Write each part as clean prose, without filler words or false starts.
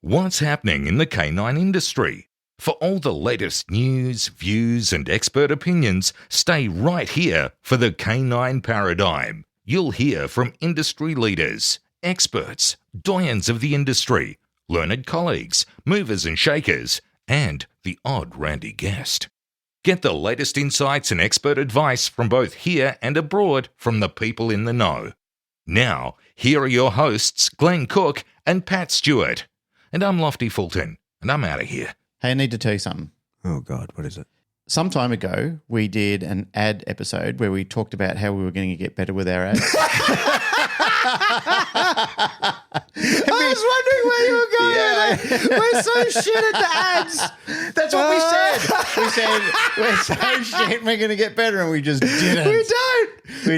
What's happening in the canine industry? For all the latest news, views, and expert opinions, stay right here for the Canine Paradigm. You'll hear from industry leaders, experts, doyens of the industry, learned colleagues, movers and shakers, and the odd randy guest. Get the latest insights and expert advice from both here and abroad from the people in the know. Now, here are your hosts, Glenn Cook and Pat Stewart. And I'm Lofty Fulton, and I'm out of here. Hey, I need to tell you something. Oh, God, what is it? Some time ago, we did an ad episode where we talked about how we were going to get better with our ads. I was wondering where you were going. Yeah. We're so shit at the ads. That's what we said. We said, we're so shit, we're going to get better, and we just didn't. We don't.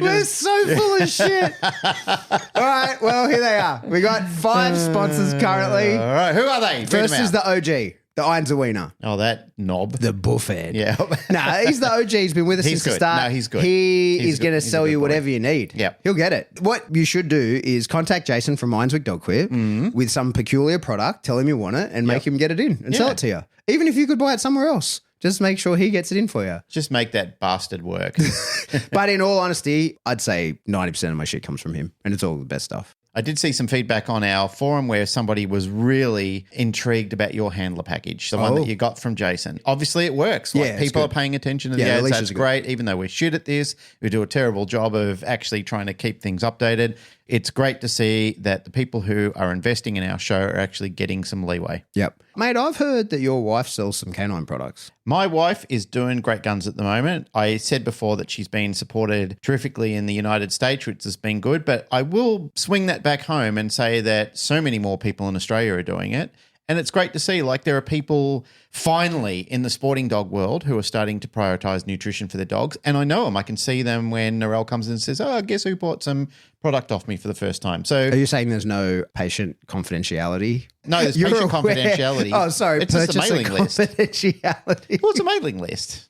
We're so full of shit. All right, well, here they are. We got 5 sponsors currently. All right, who are they? First is the OG, the Einzelwiener. Oh, that knob. The buffhead. Yeah. No, he's the OG. He's been with us since the start. No, he's good. He's going to sell you whatever you need. Yep. He'll get it. What you should do is contact Jason from Mindswick Dog Queer with some peculiar product, tell him you want it, and make him get it in and sell it to you. Even if you could buy it somewhere else. Just make sure he gets it in for you. Just make that bastard work. But in all honesty, I'd say 90% of my shit comes from him, and it's all the best stuff. I did see some feedback on our forum where somebody was really intrigued about your handler package, the one that you got from Jason. Obviously, it works. Like, people are paying attention to the ads. That's great. Even though we're shit at this, we do a terrible job of actually trying to keep things updated. It's great to see that the people who are investing in our show are actually getting some leeway. Yep. Mate, I've heard that your wife sells some canine products. My wife is doing great guns at the moment. I said before that she's been supported terrifically in the United States, which has been good, but I will swing that back home and say that so many more people in Australia are doing it. And it's great to see, like, there are people finally in the sporting dog world who are starting to prioritize nutrition for their dogs. And I know them. I can see them when Narelle comes in and says, oh, guess who bought some product off me for the first time. So, are you saying there's no patient confidentiality? No, there's patient confidentiality. Oh, sorry. It's just a mailing list. Confidentiality. Well, it's a mailing list.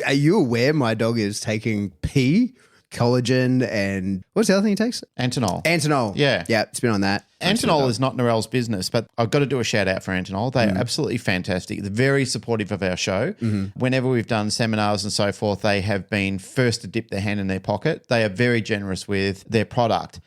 Are you aware my dog is taking pee, collagen, and what's the other thing he takes? Antinol. Yeah. Yeah, it's been on that. Antinol is not Narelle's business, but I've got to do a shout out for Antinol. They are absolutely fantastic. They're very supportive of our show. Whenever we've done seminars and so forth, they have been first to dip their hand in their pocket. They are very generous with their product.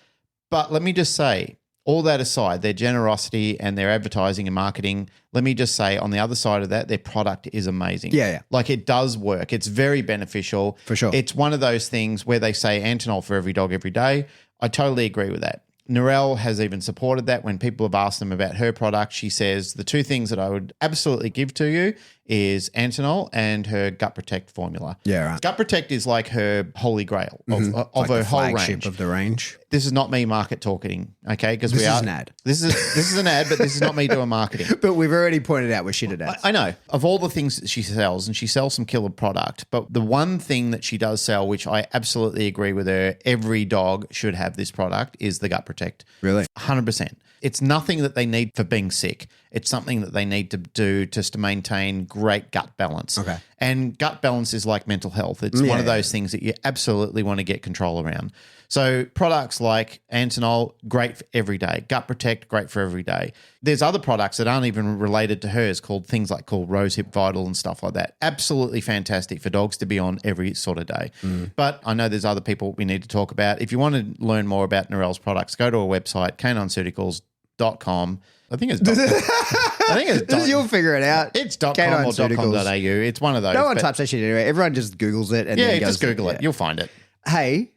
But let me just say, all that aside, their generosity and their advertising and marketing, let me just say on the other side of that, their product is amazing. Yeah. Like, it does work. It's very beneficial. For sure. It's one of those things where they say Antinol for every dog every day. I totally agree with that. Narelle has even supported that. When people have asked them about her product, she says the 2 things that I would absolutely give to you is Antinol and her Gut Protect formula. Yeah, right. Gut Protect is like her holy grail of like her the whole flagship range. of the range. This is not me market talking, okay? Because this is an ad. This is an ad, but this is not me doing marketing. But we've already pointed out we're shit at ads. I know. Of all the things that she sells, and she sells some killer product, but the one thing that she does sell, which I absolutely agree with her, every dog should have this product, is the Gut Protect. Really? 100%. It's nothing that they need for being sick. It's something that they need to do just to maintain great gut balance. Okay. And gut balance is like mental health. It's one of those things that you absolutely want to get control around. So products like Antinol, great for every day. Gut Protect, great for every day. There's other products that aren't even related to hers called Rosehip Vital and stuff like that. Absolutely fantastic for dogs to be on every sort of day. But I know there's other people we need to talk about. If you want to learn more about Narelle's products, go to our website, canineceuticals.com. I think it's You'll figure it out. It's .com or .com.au. It's one of those. No one types that shit anyway. Everyone just Googles it and then goes, just Google it. You'll find it. Hey,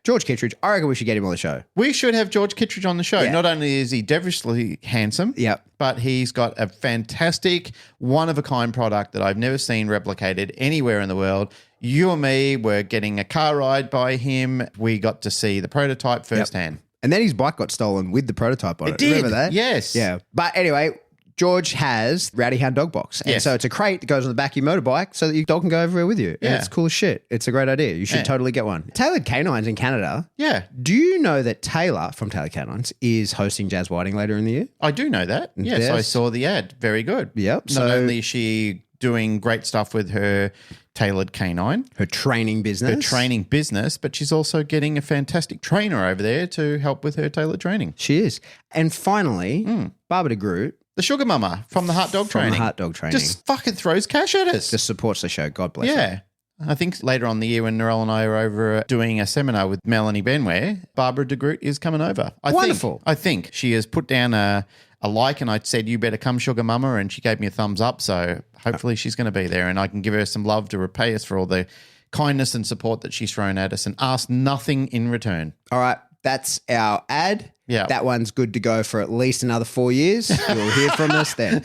George Kittredge, I reckon we should get him on the show. We should have George Kittredge on the show. Not only is he devilishly handsome, but he's got a fantastic, one-of-a-kind product that I've never seen replicated anywhere in the world. You and me were getting a car ride by him. We got to see the prototype firsthand. And then his bike got stolen with the prototype on it. It did. Remember that? Yes. Yeah. But anyway, George has Rowdy Hound Dog Box. And so it's a crate that goes on the back of your motorbike so that your dog can go everywhere with you. And it's cool as shit. It's a great idea. You should totally get one. Tailored Canines in Canada. Yeah. Do you know that Taylor from Tailored Canines is hosting Jazz Whiting later in the year? I do know that. Yes, I saw the ad. Very good. Yep. Not only is she doing great stuff with her Tailored Canine, her training business, but she's also getting a fantastic trainer over there to help with her tailored training. She is. And finally, Barbara de Groot The sugar mama from the Heart Dog From Training. the Heart Dog Training. Just fucking throws cash at us. Just supports the show. God bless her. Yeah. I think later on in the year when Narelle and I are over doing a seminar with Melanie Benware, Barbara de Groot is coming over. Wonderful. I think she has put down a like, and I said, you better come, sugar mama, and she gave me a thumbs up. So hopefully she's going to be there and I can give her some love to repay us for all the kindness and support that she's thrown at us and ask nothing in return. All right. That's our ad. Yeah. That one's good to go for at least another 4 years. You'll hear from us then.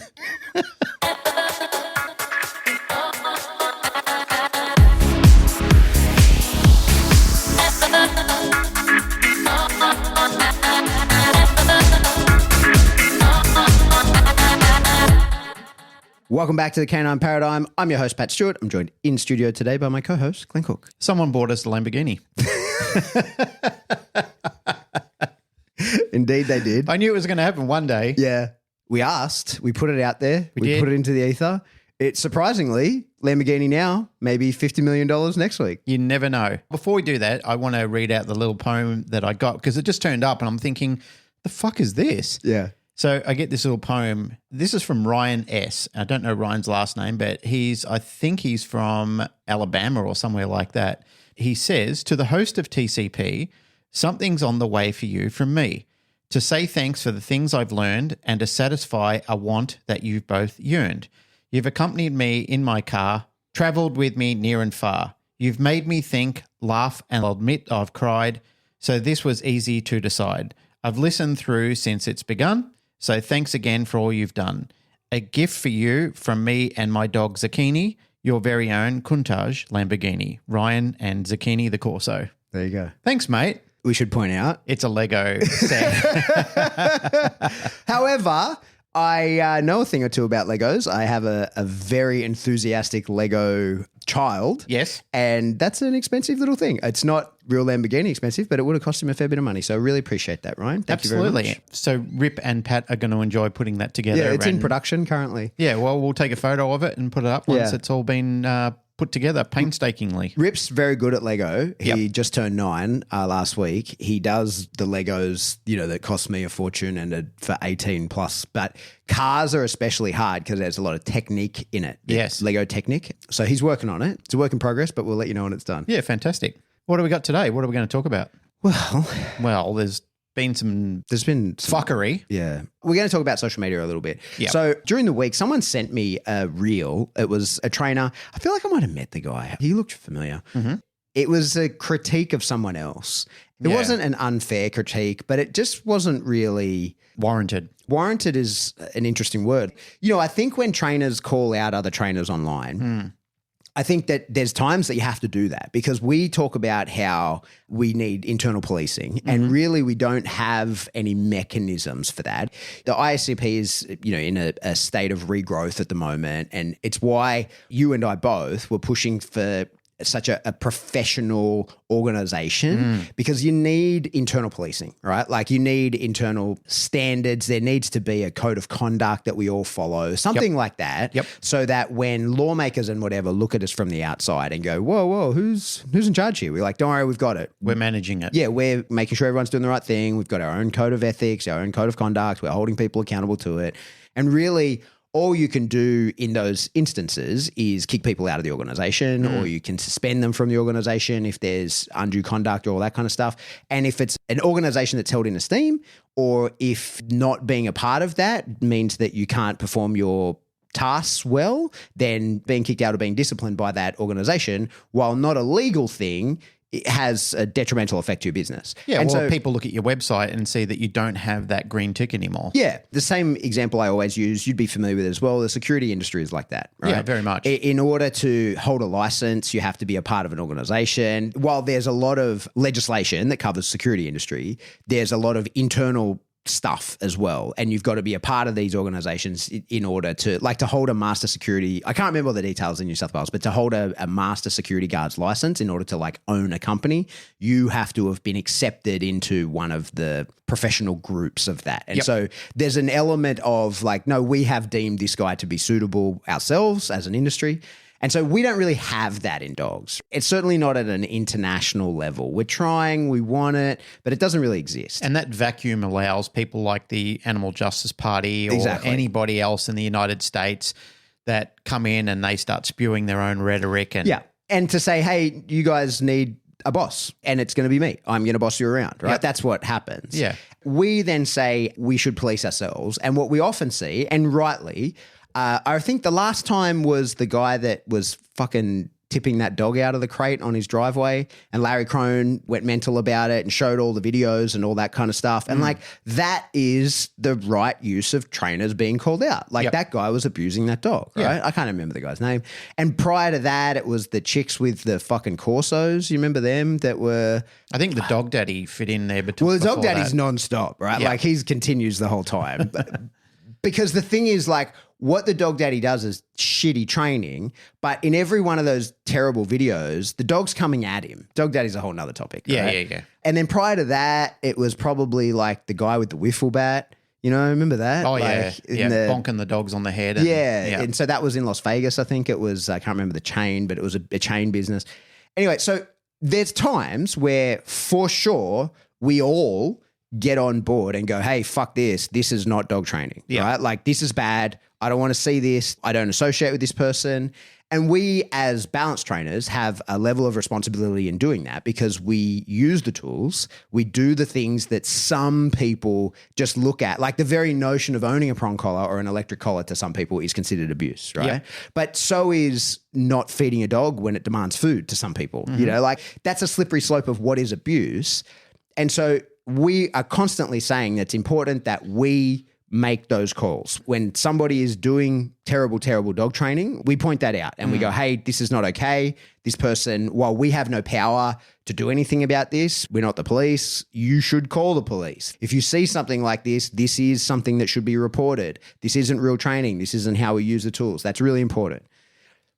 Welcome back to the Canine Paradigm. I'm your host, Pat Stewart. I'm joined in studio today by my co-host, Glenn Cook. Someone bought us a Lamborghini. Indeed, they did. I knew it was going to happen one day. Yeah. We asked. We put it out there. We did. put it into the ether. It's surprisingly, Lamborghini now, maybe $50 million next week. You never know. Before we do that, I want to read out the little poem that I got because it just turned up and I'm thinking, the fuck is this? Yeah. So I get this little poem. This is from Ryan S. I don't know Ryan's last name, but I think he's from Alabama or somewhere like that. He says, to the host of TCP, something's on the way for you from me. To say thanks for the things I've learned and to satisfy a want that you've both yearned. You've accompanied me in my car, travelled with me near and far. You've made me think, laugh, and I'll admit I've cried. So this was easy to decide. I've listened through since it's begun. So thanks again for all you've done. A gift for you from me and my dog Zucchini, your very own Countach Lamborghini. Ryan and Zucchini the Corso. There you go. Thanks, mate. We should point out. It's a Lego set. However, I know a thing or two about Legos. I have a very enthusiastic Lego child. Yes. And that's an expensive little thing. It's not real Lamborghini expensive, but it would have cost him a fair bit of money. So I really appreciate that, Ryan. Thank you very much. So Rip and Pat are going to enjoy putting that together. Yeah, it's in production currently. Yeah, well, we'll take a photo of it and put it up once Yeah. it's all been put together painstakingly. Rip's very good at Lego. He just turned 9 last week. He does the Legos, that cost me a fortune and for 18 plus. But cars are especially hard because there's a lot of technique in it. Yes. Lego technique. So he's working on it. It's a work in progress, but we'll let you know when it's done. Yeah, fantastic. What do we got today? What are we going to talk about? Well, there's been some fuckery. Yeah. We're going to talk about social media a little bit. Yep. So during the week, someone sent me a reel. It was a trainer. I feel like I might have met the guy. He looked familiar. Mm-hmm. It was a critique of someone else. It wasn't an unfair critique, but it just wasn't really warranted. Warranted is an interesting word. I think when trainers call out other trainers online, I think that there's times that you have to do that because we talk about how we need internal policing and really we don't have any mechanisms for that. The ISCP is, in a state of regrowth at the moment, and it's why you and I both were pushing for such a professional organization because you need internal policing, right? Like you need internal standards. There needs to be a code of conduct that we all follow, something like that. Yep. So that when lawmakers and whatever look at us from the outside and go, whoa, who's in charge here? We're like, don't worry, we've got it. We're managing it. Yeah, we're making sure everyone's doing the right thing. We've got our own code of ethics, our own code of conduct. We're holding people accountable to it. And really, all you can do in those instances is kick people out of the organization or you can suspend them from the organization if there's undue conduct or all that kind of stuff. And if it's an organization that's held in esteem or if not being a part of that means that you can't perform your tasks well, then being kicked out or being disciplined by that organization, while not a legal thing, it has a detrimental effect to your business. Yeah, and so people look at your website and see that you don't have that green tick anymore. Yeah, the same example I always use, you'd be familiar with it as well. The security industry is like that, right? Yeah, very much. In order to hold a license, you have to be a part of an organization. While there's a lot of legislation that covers security industry, there's a lot of internal stuff as well. And you've got to be a part of these organizations in order to hold a master security. I can't remember all the details in New South Wales, but to hold a master security guard's license in order to own a company, you have to have been accepted into one of the professional groups of that. And so there's an element of no, we have deemed this guy to be suitable ourselves as an industry. And so we don't really have that in dogs. It's certainly not at an international level. We're trying, we want it, but it doesn't really exist. And that vacuum allows people like the Animal Justice Party or anybody else in the United States that come in and they start spewing their own rhetoric. And to say, hey, you guys need a boss and it's going to be me. I'm going to boss you around, right? That's what happens. Yeah. We then say we should police ourselves. And what we often see, and rightly, I think the last time was the guy that was fucking tipping that dog out of the crate on his driveway, and Larry Crone went mental about it and showed all the videos and all that kind of stuff. And like, that is the right use of trainers being called out. Like that guy was abusing that dog, right? I can't remember the guy's name. And prior to that, it was the chicks with the fucking Corsos. You remember them that were... I think the dog daddy fit in there. Well, the dog daddy's nonstop, right? Like he continues the whole time. Because the thing is, like, what the dog daddy does is shitty training, but in every one of those terrible videos, the dog's coming at him. Dog daddy's a whole nother topic. Right? Yeah. And then prior to that, it was probably like the guy with the wiffle bat. You know, remember that? Oh, like bonking the dogs on the head. And so that was in Las Vegas, I think it was. I can't remember the chain, but it was a chain business. Anyway, so there's times where for sure we all get on board and go, hey, fuck this. This is not dog training, right? Like, this is bad. I don't want to see this. I don't associate with this person. And we as balance trainers have a level of responsibility in doing that because we use the tools. We do the things that some people just look at. Like the very notion of owning a prong collar or an electric collar to some people is considered abuse, right? Yeah. But so is not feeding a dog when it demands food to some people. You know, like that's a slippery slope of what is abuse. And so we are constantly saying that it's important that we make those calls. When somebody is doing terrible, terrible dog training, we point that out and we go, hey, this is not okay. This person, while we have no power to do anything about this, we're not the police, you should call the police. If you see something like this, this is something that should be reported. This isn't real training. This isn't how we use the tools. That's really important.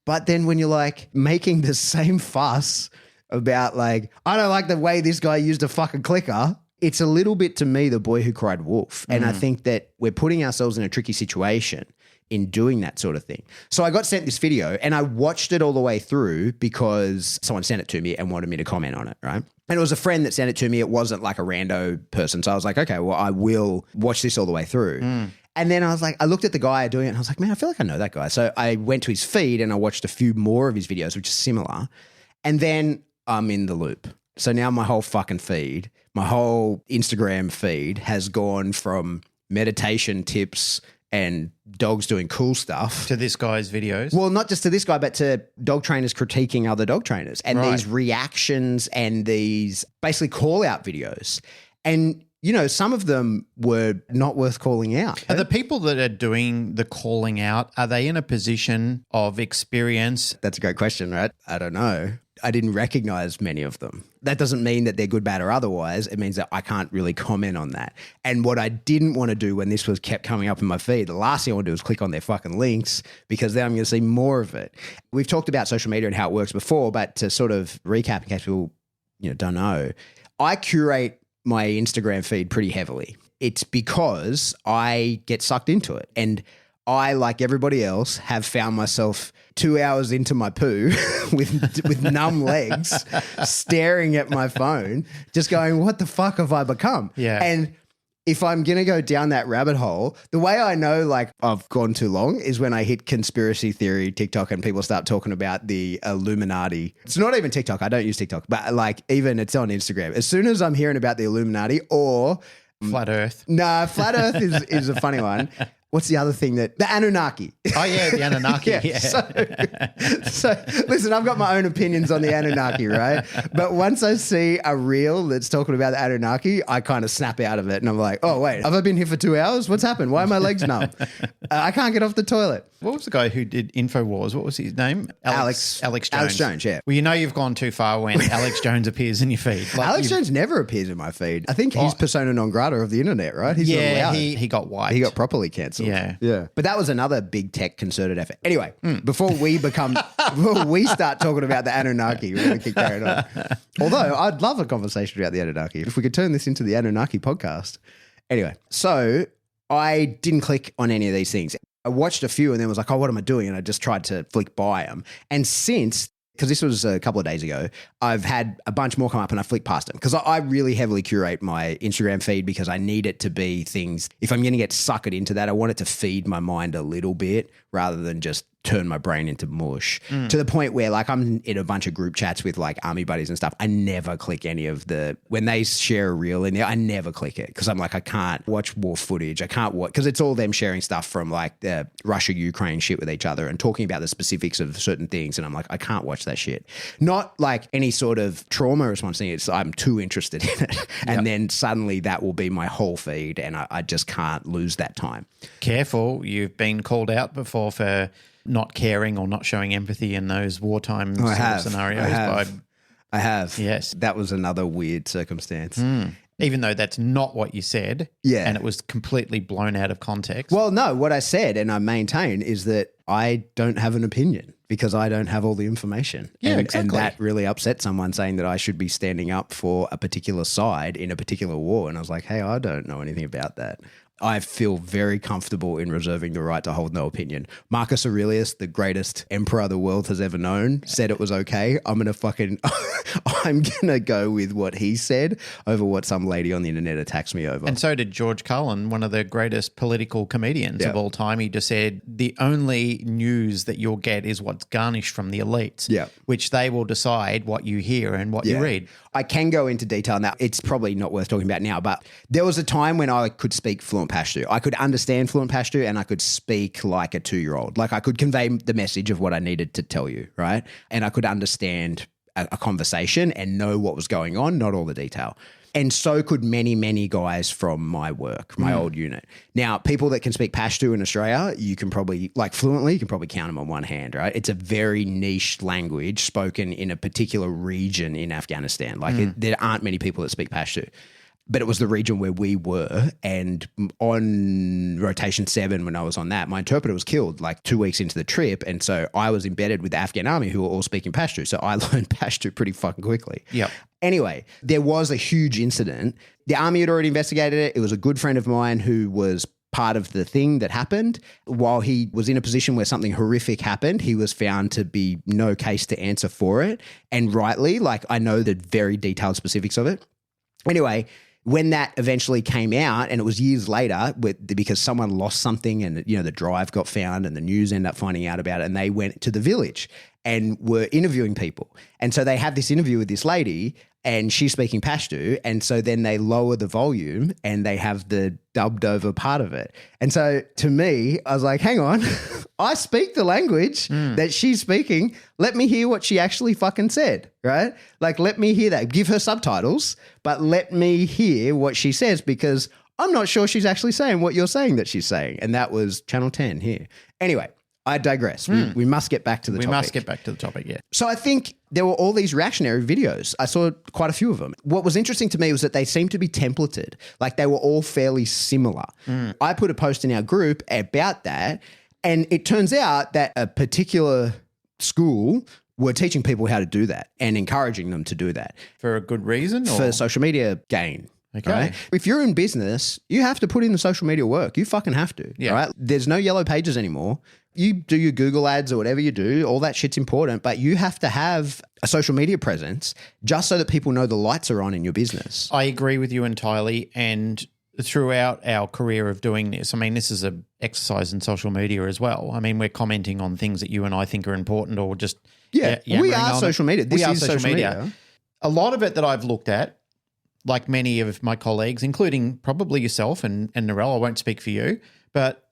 But then when you're like making the same fuss about like, I don't like the way this guy used a fucking clicker, it's a little bit to me the boy who cried wolf. And I think that we're putting ourselves in a tricky situation in doing that sort of thing. So I got sent this video and I watched it all the way through because someone sent it to me and wanted me to comment on it, right? And it was a friend that sent it to me. It wasn't like a rando person. So I was like, okay, well, I will watch this all the way through. And then I was like, I looked at the guy doing it and I was like, man, I feel like I know that guy. So I went to his feed and I watched a few more of his videos, which is similar. And then I'm in the loop. So now my whole fucking feed, my whole Instagram feed has gone from meditation tips and dogs doing cool stuff to this guy's videos. Well, not just to this guy, but to dog trainers critiquing other dog trainers and these reactions and these basically call out videos. And, you know, some of them were not worth calling out. Are the people that are doing the calling out, are they in a position of experience? That's a great question, right? I don't know. I didn't recognize many of them. That doesn't mean that they're good, bad, or otherwise. It means that I can't really comment on that. And what I didn't want to do when this was kept coming up in my feed, the last thing I want to do is click on their fucking links because then I'm going to see more of it. We've talked about social media and how it works before, but to sort of recap in case people, you know, don't know, I curate my Instagram feed pretty heavily. It's because I get sucked into it. And I, like everybody else, have found myself 2 hours into my poo with numb legs, staring at my phone, just going, what the fuck have I become? Yeah. And if I'm going to go down that rabbit hole, the way I know like I've gone too long is when I hit conspiracy theory TikTok and people start talking about the Illuminati. It's not even TikTok. I don't use TikTok, but like even it's on Instagram. As soon as I'm hearing about the Illuminati or Flat Earth. Nah, Flat Earth is a funny one. What's the other thing the Anunnaki? Oh, yeah, the Anunnaki. Yeah. So listen, I've got my own opinions on the Anunnaki, right? But once I see a reel that's talking about the Anunnaki, I kind of snap out of it and I'm like, oh, wait, have I been here for 2 hours? What's happened? Why are my legs numb? I can't get off the toilet. What was the guy who did InfoWars? What was his name? Alex Jones. Alex Jones, yeah. Well, you know you've gone too far when Alex Jones appears in your feed. Like Alex Jones never appears in my feed. I think he's persona non grata of the internet, right? He's not allowed. he got wiped. He got properly cancelled. Yeah. But that was another big tech concerted effort. Anyway, before we start talking about the Anunnaki, we're going to keep carrying on. Although I'd love a conversation about the Anunnaki. If we could turn this into the Anunnaki podcast. Anyway, so I didn't click on any of these things. I watched a few and then was like, oh, what am I doing? And I just tried to flick by them. And since, because this was a couple of days ago, I've had a bunch more come up and I flick past them because I really heavily curate my Instagram feed because I need it to be things. If I'm going to get suckered into that, I want it to feed my mind a little bit rather than just turn my brain into mush to the point where like I'm in a bunch of group chats with like army buddies and stuff. I never click any of when they share a reel in there, I never click it because I'm like, I can't watch war footage. I can't watch because it's all them sharing stuff from like the Russia-Ukraine shit with each other and talking about the specifics of certain things. And I'm like, I can't watch that shit. Not like any sort of trauma response thing. It's I'm too interested in it. And then suddenly that will be my whole feed and I just can't lose that time. Careful. You've been called out before for not caring or not showing empathy in those wartime scenarios. I have. Yes. That was another weird circumstance. Even though that's not what you said. Yeah. And it was completely blown out of context. Well, no, what I said and I maintain is that I don't have an opinion because I don't have all the information. Yeah, and that really upset someone saying that I should be standing up for a particular side in a particular war. And I was like, hey, I don't know anything about that. I feel very comfortable in reserving the right to hold no opinion. Marcus Aurelius, the greatest emperor the world has ever known, said it was okay. I'm going to go with what he said over what some lady on the internet attacks me over. And so did George Cullen, one of the greatest political comedians of all time. He just said the only news that you'll get is what's garnished from the elites, which they will decide what you hear and what you read. I can go into detail now. It's probably not worth talking about now, but there was a time when I could speak fluent Pashto. I could understand fluent Pashto and I could speak like a 2-year-old. Like I could convey the message of what I needed to tell you, right? And I could understand a conversation and know what was going on, not all the detail. And so could many, many guys from my work, my old unit. Now, people that can speak Pashto in Australia, you can probably, like fluently, you can probably count them on one hand, right? It's a very niche language spoken in a particular region in Afghanistan. Like there aren't many people that speak Pashto. But it was the region where we were. And on rotation 7, when I was on that, my interpreter was killed like 2 weeks into the trip. And so I was embedded with the Afghan army who were all speaking Pashto. So I learned Pashto pretty fucking quickly. Yep. Anyway, there was a huge incident. The army had already investigated it. It was a good friend of mine who was part of the thing that happened. While he was in a position where something horrific happened, he was found to be no case to answer for it. And rightly, like I know the very detailed specifics of it. Anyway, when that eventually came out, and it was years later because someone lost something and, you know, the drive got found and the news ended up finding out about it, and they went to the village and were interviewing people. And so they had this interview with this lady and she's speaking Pashto. And so then they lower the volume and they have the dubbed over part of it. And so to me, I was like, hang on, I speak the language that she's speaking. Let me hear what she actually fucking said, right? Like, let me hear that. Give her subtitles, but let me hear what she says because I'm not sure she's actually saying what you're saying that she's saying. And that was Channel 10 here. Anyway, I digress. We must get back to the topic. We must get back to the topic, yeah. So I think there were all these reactionary videos. I saw quite a few of them. What was interesting to me was that they seemed to be templated. Like they were all fairly similar. I put a post in our group about that, and it turns out that a particular school were teaching people how to do that and encouraging them to do that. For a good reason? For social media gain. Okay. Right? If you're in business, you have to put in the social media work. You fucking have to. Yeah. Right? There's no yellow pages anymore. You do your Google ads or whatever you do, all that shit's important, but you have to have a social media presence just so that people know the lights are on in your business. I agree with you entirely. And throughout our career of doing this, I mean, this is an exercise in social media as well. I mean, we're commenting on things that you and I think are important or just we are social media. This is social media. A lot of it that I've looked at, like many of my colleagues, including probably yourself and Narelle, I won't speak for you, but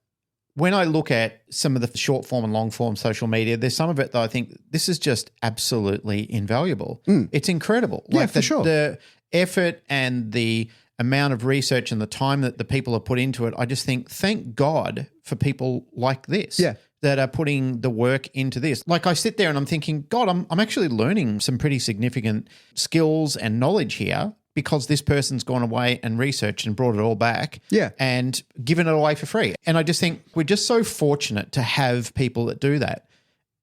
when I look at some of the short form and long form social media, there's some of it that I think this is just absolutely invaluable. It's incredible. Yeah, for sure. The effort and the amount of research and the time that the people have put into it, I just think, thank God for people like this. Yeah. That are putting the work into this. Like I sit there and I'm thinking, God, I'm actually learning some pretty significant skills and knowledge here because this person's gone away and researched and brought it all back and given it away for free. And I just think we're just so fortunate to have people that do that.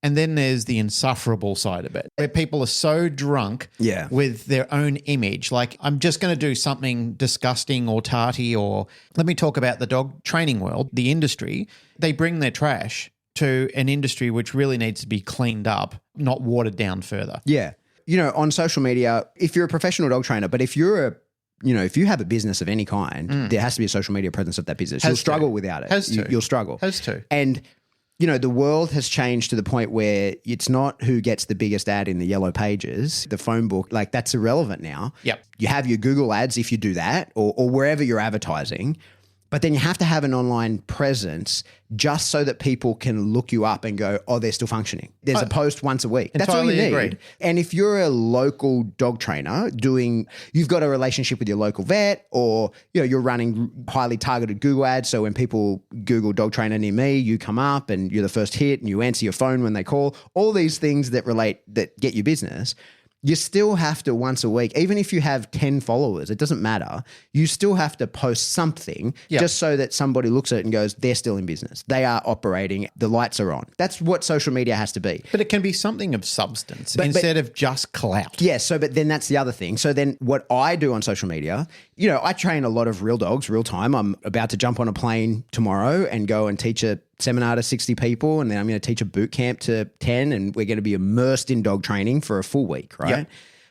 And then there's the insufferable side of it, where people are so drunk Yeah. with their own image. Like, I'm just going to do something disgusting or tarty, or let me talk about the dog training world, the industry. They bring their trash to an industry which really needs to be cleaned up, not watered down further. Yeah. On social media, if you're a professional dog trainer, but if you're if you have a business of any kind, there has to be a social media presence of that business. You'll struggle without it. You'll struggle. Has to. And the world has changed to the point where it's not who gets the biggest ad in the yellow pages, the phone book, like that's irrelevant now. Yep. You have your Google ads if you do that or wherever you're advertising, but then you have to have an online presence just so that people can look you up and go, oh, they're still functioning. There's a post once a week. That's all you need. Agreed. And if you're a local dog trainer you've got a relationship with your local vet, or you're running highly targeted Google ads. So when people Google dog trainer near me, you come up and you're the first hit and you answer your phone when they call. All these things that get you business. You still have to once a week, even if you have 10 followers, it doesn't matter. You still have to post something just so that somebody looks at it and goes, they're still in business. They are operating. The lights are on. That's what social media has to be. But it can be something of substance instead of just clout. Yeah. But then that's the other thing. So then what I do on social media, I train a lot of real dogs, real time. I'm about to jump on a plane tomorrow and go and teach a seminar to 60 people, and then I'm going to teach a boot camp to 10, and we're going to be immersed in dog training for a full week, right? Yep.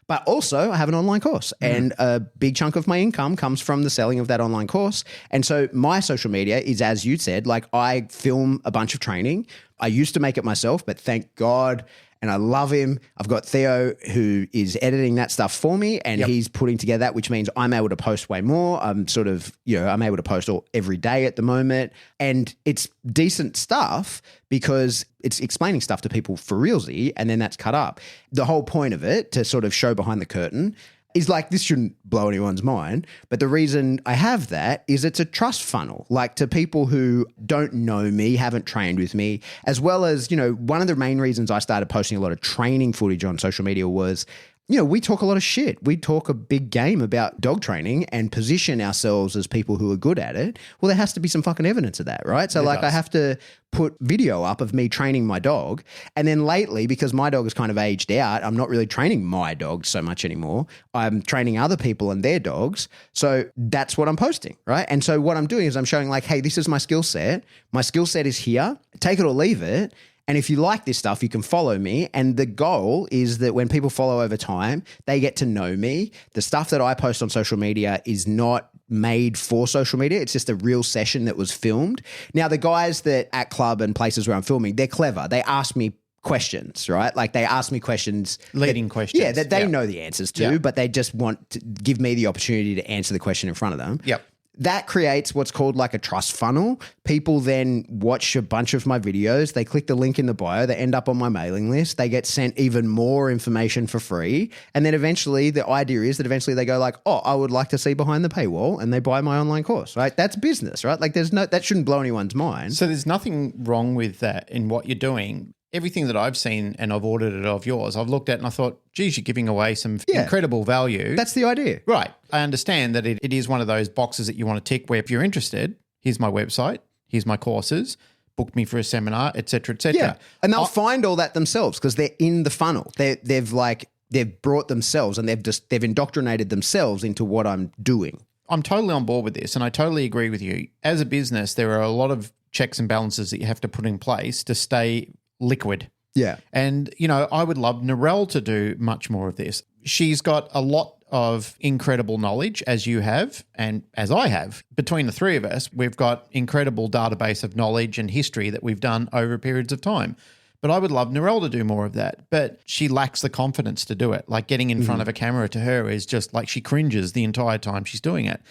But also I have an online course and a big chunk of my income comes from the selling of that online course. And so my social media is, as you said, like I film a bunch of training. I used to make it myself, but thank God, and I love him. I've got Theo who is editing that stuff for me, and he's putting together that, which means I'm able to post way more. I'm sort of, I'm able to post every day at the moment, and it's decent stuff because it's explaining stuff to people for realsy, and then that's cut up. The whole point of it, to sort of show behind the curtain, is like, this shouldn't blow anyone's mind, but the reason I have that is it's a trust funnel, like to people who don't know me, haven't trained with me, as well as, one of the main reasons I started posting a lot of training footage on social media was, we talk a lot of shit. We talk a big game about dog training and position ourselves as people who are good at it. Well, there has to be some fucking evidence of that, right? So I have to put video up of me training my dog. And then lately, because my dog is kind of aged out, I'm not really training my dog so much anymore. I'm training other people and their dogs. So that's what I'm posting, right? And so what I'm doing is I'm showing like, hey, this is my skill set. My skill set is here. Take it or leave it. And if you like this stuff, you can follow me. And the goal is that when people follow over time, they get to know me. The stuff that I post on social media is not made for social media. It's just a real session that was filmed. Now, the guys that at club and places where I'm filming, they're clever. They ask me questions, right? Like they ask me questions. Leading questions. Yeah, that they know the answers to, but they just want to give me the opportunity to answer the question in front of them. Yep. That creates what's called like a trust funnel. People then watch a bunch of my videos. They click the link in the bio. They end up on my mailing list. They get sent even more information for free. And then eventually the idea is that eventually they go like, oh, I would like to see behind the paywall, and they buy my online course, right? That's business, right? Like that shouldn't blow anyone's mind. So there's nothing wrong with that in what you're doing. Everything that I've seen and I've audited of yours, I've looked at and I thought, geez, you're giving away some incredible value. That's the idea. Right. I understand that it is one of those boxes that you want to tick where if you're interested, here's my website, here's my courses, book me for a seminar, et cetera, et cetera. Yeah. And they'll find all that themselves because they're in the funnel. They've brought themselves and they've indoctrinated themselves into what I'm doing. I'm totally on board with this and I totally agree with you. As a business, there are a lot of checks and balances that you have to put in place to stay liquid. Yeah. And, I would love Narelle to do much more of this. She's got a lot of incredible knowledge, as you have and as I have. Between the three of us, we've got incredible database of knowledge and history that we've done over periods of time. But I would love Narelle to do more of that. But she lacks the confidence to do it. Like getting in front of a camera to her is just like she cringes the entire time she's doing it.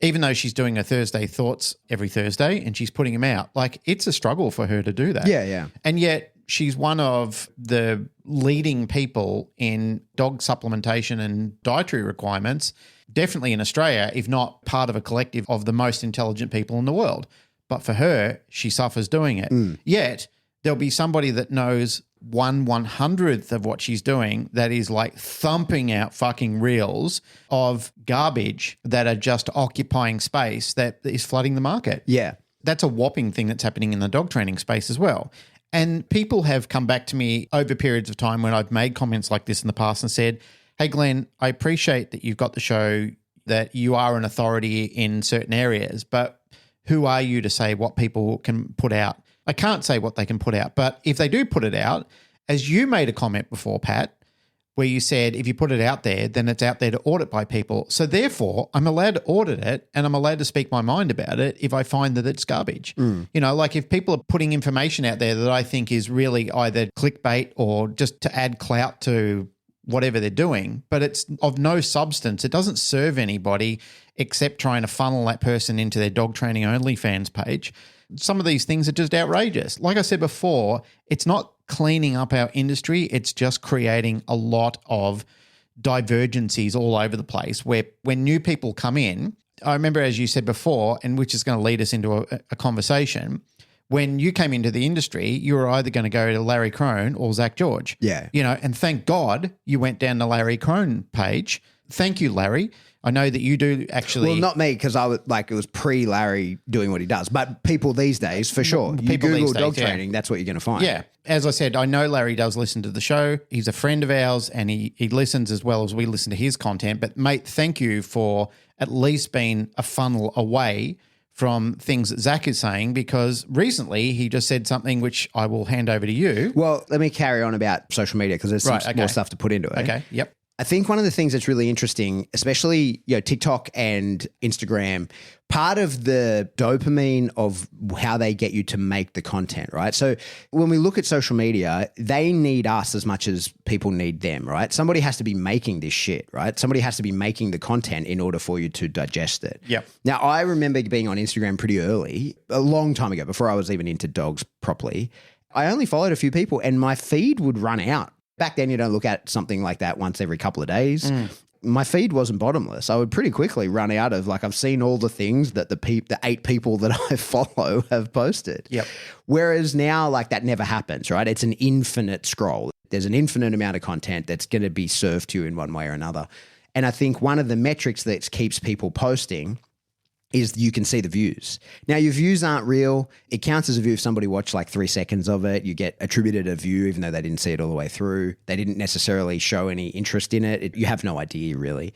Even though she's doing her Thursday thoughts every Thursday and she's putting them out, like it's a struggle for her to do that. Yeah, yeah. And yet she's one of the leading people in dog supplementation and dietary requirements, definitely in Australia, if not part of a collective of the most intelligent people in the world. But for her, she suffers doing it. Yet there'll be somebody that knows 1/100th of what she's doing that is like thumping out fucking reels of garbage that are just occupying space that is flooding the market. Yeah. That's a whopping thing that's happening in the dog training space as well. And people have come back to me over periods of time when I've made comments like this in the past and said, hey, Glenn, I appreciate that you've got the show, that you are an authority in certain areas, but who are you to say what people can put out? I can't say what they can put out, but if they do put it out, as you made a comment before, Pat, where you said if you put it out there, then it's out there to audit by people. So therefore, I'm allowed to audit it and I'm allowed to speak my mind about it if I find that it's garbage. You know, like if people are putting information out there that I think is really either clickbait or just to add clout to whatever they're doing, but it's of no substance, it doesn't serve anybody except trying to funnel that person into their dog training OnlyFans page. Some of these things are just outrageous. Like I said before, it's not cleaning up our industry. It's just creating a lot of divergencies all over the place where when new people come in, I remember, as you said before, and which is going to lead us into a conversation, when you came into the industry, you were either going to go to Larry Crone or Zach George. Yeah. You know, and thank God you went down the Larry Crone page. Thank you, Larry. I know that you do actually. Well, not me, because I was like, it was pre-Larry doing what he does. But people these days, for sure. You People Google these days, dog yeah. training, that's what you're going to find. Yeah. As I said, I know Larry does listen to the show. He's a friend of ours and he listens as well as we listen to his content. But mate, thank you for at least being a funnel away from things that Zach is saying, because recently he just said something which I will hand over to you. Well, let me carry on about social media because there's some more stuff to put into it. Okay. Yep. I think one of the things that's really interesting, especially TikTok and Instagram, part of the dopamine of how they get you to make the content, right? So when we look at social media, they need us as much as people need them, right? Somebody has to be making this shit, right? Somebody has to be making the content in order for you to digest it. Yep. Now, I remember being on Instagram pretty early, a long time ago, before I was even into dogs properly. I only followed a few people and my feed would run out. Back then, you don't look at something like that once every couple of days. My feed wasn't bottomless. I would pretty quickly run out of, like, I've seen all the things that the 8 people that I follow have posted. Yep. Whereas now, like, that never happens, right? It's an infinite scroll. There's an infinite amount of content that's going to be served to you in one way or another. And I think one of the metrics that keeps people posting is you can see the views. Now, your views aren't real. It counts as a view if somebody watched like 3 seconds of it. You get attributed a view even though they didn't see it all the way through. They didn't necessarily show any interest in it. You have no idea, really.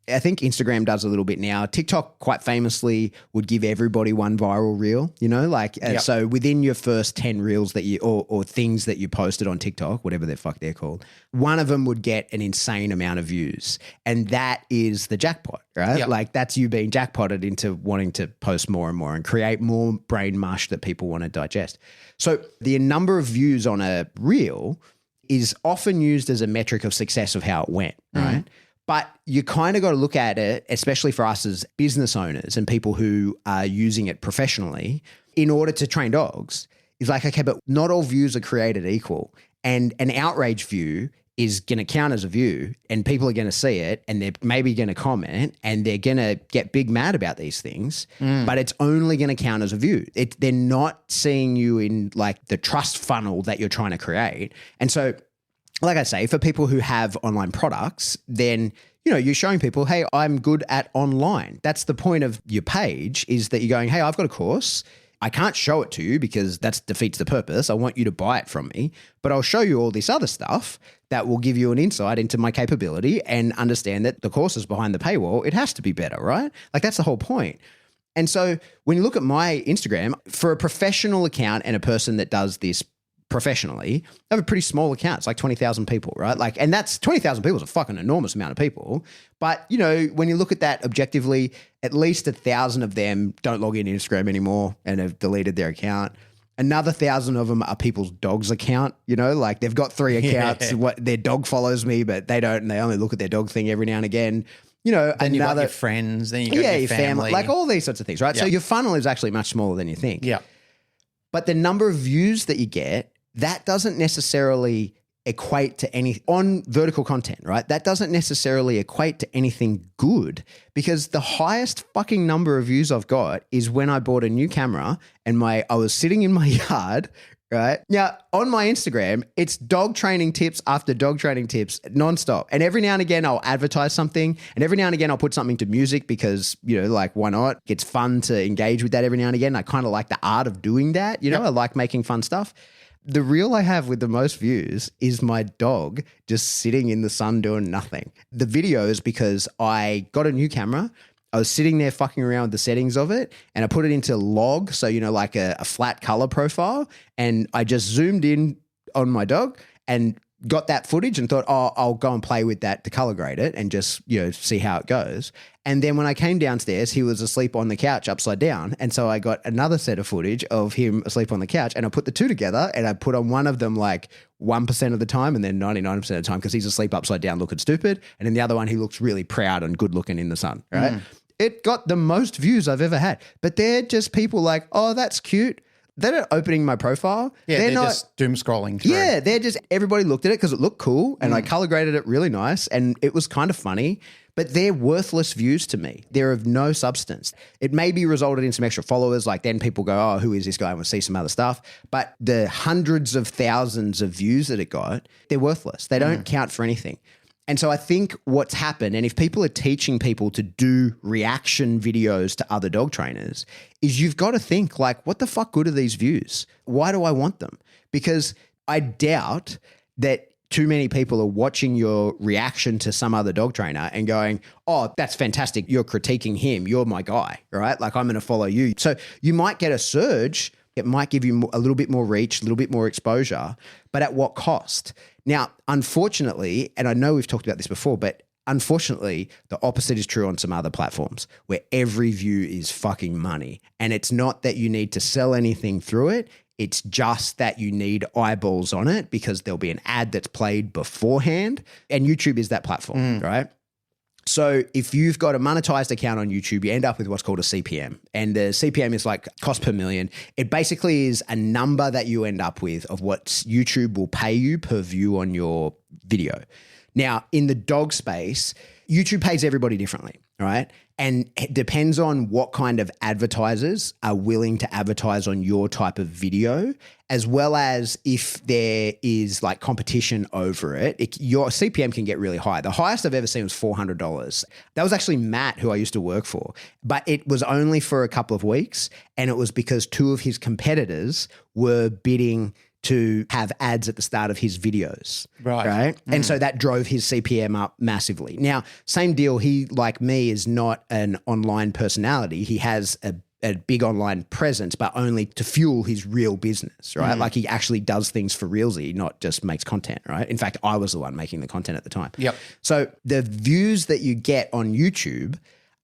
I think Instagram does a little bit now. TikTok, quite famously, would give everybody one viral reel, So within your first 10 reels that you or things that you posted on TikTok, whatever the fuck they're called, one of them would get an insane amount of views. And that is the jackpot, right? Yep. Like that's you being jackpotted into wanting to post more and more and create more brain mush that people want to digest. So the number of views on a reel is often used as a metric of success of how it went, right? But you kind of got to look at it, especially for us as business owners and people who are using it professionally in order to train dogs. It's like, okay, but not all views are created equal. And an outrage view is going to count as a view and people are going to see it and they're maybe going to comment and they're going to get big mad about these things, but it's only going to count as a view. They're not seeing you in like the trust funnel that you're trying to create. And so, like I say, for people who have online products, then, you're showing people, hey, I'm good at online. That's the point of your page, is that you're going, hey, I've got a course. I can't show it to you because that defeats the purpose. I want you to buy it from me, but I'll show you all this other stuff that will give you an insight into my capability and understand that the course is behind the paywall. It has to be better, right? Like that's the whole point. And so when you look at my Instagram, for a professional account and a person that does this professionally, I have a pretty small account. It's like 20,000 people, right? Like, and that's 20,000 people is a fucking enormous amount of people. But, when you look at that objectively, at least 1,000 of them don't log in Instagram anymore and have deleted their account. Another 1,000 of them are people's dog's account, like they've got 3 accounts. Yeah. What their dog follows me, but they don't, and they only look at their dog thing every now and again. Then you got your friends, then you got your family. Like all these sorts of things, right? Yeah. So your funnel is actually much smaller than you think. Yeah. But the number of views that you get, that doesn't necessarily equate to any on vertical content, right? That doesn't necessarily equate to anything good, because the highest fucking number of views I've got is when I bought a new camera and I was sitting in my yard, right? Now on my Instagram, it's dog training tips after dog training tips nonstop. And every now and again I'll advertise something, and every now and again I'll put something to music because, like why not? It's fun to engage with that every now and again. I kind of like the art of doing that, I like making fun stuff. The reel I have with the most views is my dog just sitting in the sun doing nothing. The video is because I got a new camera. I was sitting there fucking around with the settings of it and I put it into log. So, like a flat color profile. And I just zoomed in on my dog and got that footage and thought, I'll go and play with that to color grade it and just, see how it goes. And then when I came downstairs, he was asleep on the couch upside down. And so I got another set of footage of him asleep on the couch and I put the two together and I put on one of them like 1% of the time and then 99% of the time because he's asleep upside down looking stupid. And then the other one, he looks really proud and good looking in the sun, right? It got the most views I've ever had. But they're just people like, oh, that's cute. They're not opening my profile. Yeah, they're not just doom scrolling through. Yeah, everybody looked at it because it looked cool and I color graded it really nice and it was kind of funny, but they're worthless views to me. They're of no substance. It maybe resulted in some extra followers. Like then people go, oh, who is this guy? I want to see some other stuff. But the hundreds of thousands of views that it got, they're worthless. They don't count for anything. And so I think what's happened, and if people are teaching people to do reaction videos to other dog trainers, is you've got to think like, what the fuck good are these views? Why do I want them? Because I doubt that too many people are watching your reaction to some other dog trainer and going, oh, that's fantastic. You're critiquing him. You're my guy, right? Like I'm going to follow you. So you might get a surge. It might give you a little bit more reach, a little bit more exposure, but at what cost? Now, unfortunately, and I know we've talked about this before, but unfortunately, the opposite is true on some other platforms where every view is fucking money. And it's not that you need to sell anything through it. It's just that you need eyeballs on it because there'll be an ad that's played beforehand. And YouTube is that platform, right? So if you've got a monetized account on YouTube, you end up with what's called a CPM. And the CPM is like cost per million. It basically is a number that you end up with of what YouTube will pay you per view on your video. Now, in the dog space, YouTube pays everybody differently, right? And it depends on what kind of advertisers are willing to advertise on your type of video, as well as if there is like competition over it. Your CPM can get really high. The highest I've ever seen was $400. That was actually Matt, who I used to work for, but it was only for a couple of weeks. And it was because two of his competitors were bidding to have ads at the start of his videos. Right. And so that drove his CPM up massively. Now, same deal. He, like me, is not an online personality. He has a big online presence, but only to fuel his real business, right? Like he actually does things for realsy, not just makes content, right? In fact, I was the one making the content at the time. Yep. So the views that you get on YouTube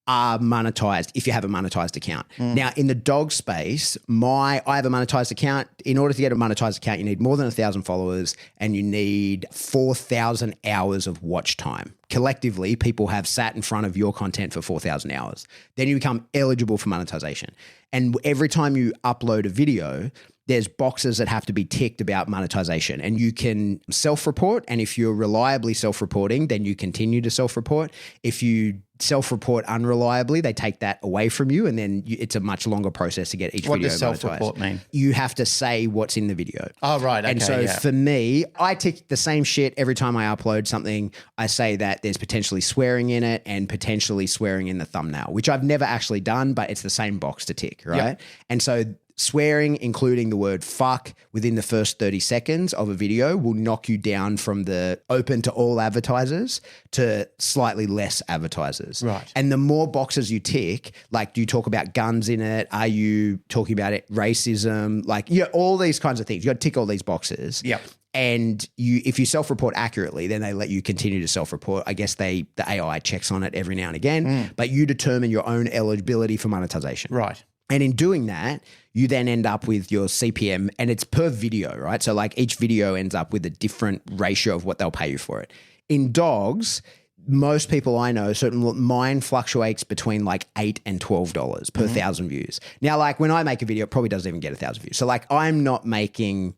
are monetized if you have a monetized account. Now, in the dog space, I have a monetized account. In order to get a monetized account, you need more than 1,000 followers and you need 4,000 hours of watch time. Collectively, people have sat in front of your content for 4,000 hours. Then you become eligible for monetization. And every time you upload a video, there's boxes that have to be ticked about monetization, and you can self-report. And if you're reliably self-reporting, then you continue to self-report. If you self-report unreliably, they take that away from you, and then it's a much longer process to get each video monetized. What does self-report mean? You have to say what's in the video. Oh, right. Okay, and so for me, I tick the same shit every time I upload something. I say that there's potentially swearing in it and potentially swearing in the thumbnail, which I've never actually done, but it's the same box to tick, right? Yep. And so swearing, including the word fuck, within the first 30 seconds of a video will knock you down from the open to all advertisers to slightly less advertisers. Right. And the more boxes you tick, like, do you talk about guns in it? Are you talking about it, racism? Like, all these kinds of things. You got to tick all these boxes. Yep. And if you self-report accurately, then they let you continue to self-report. I guess the AI checks on it every now and again, but you determine your own eligibility for monetization. Right. And in doing that, you then end up with your CPM, and it's per video, right? So like each video ends up with a different ratio of what they'll pay you for it. In dogs, most people I know, mine fluctuates between like $8 and $12 per 1,000 views. Now, like when I make a video, it probably doesn't even get 1,000 views. So like I'm not making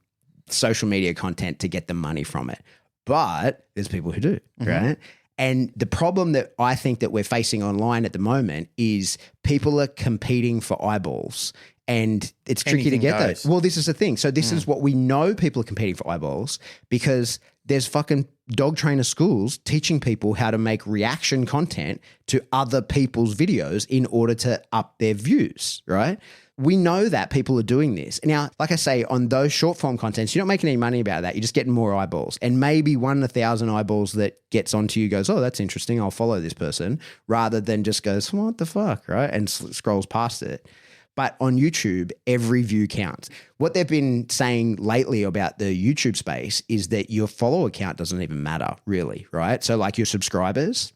social media content to get the money from it, but there's people who do, right? And the problem that I think that we're facing online at the moment is people are competing for eyeballs, and it's tricky to get those. Well, this is the thing. So this is what we know: people are competing for eyeballs because there's fucking dog trainer schools teaching people how to make reaction content to other people's videos in order to up their views, right? We know that people are doing this. Now, like I say, on those short form contents, you're not making any money about that. You're just getting more eyeballs. And maybe 1 in 1,000 eyeballs that gets onto you goes, oh, that's interesting, I'll follow this person, rather than just goes, what the fuck, right? And scrolls past it. But on YouTube, every view counts. What they've been saying lately about the YouTube space is that your follower count doesn't even matter, really, right? So like your subscribers,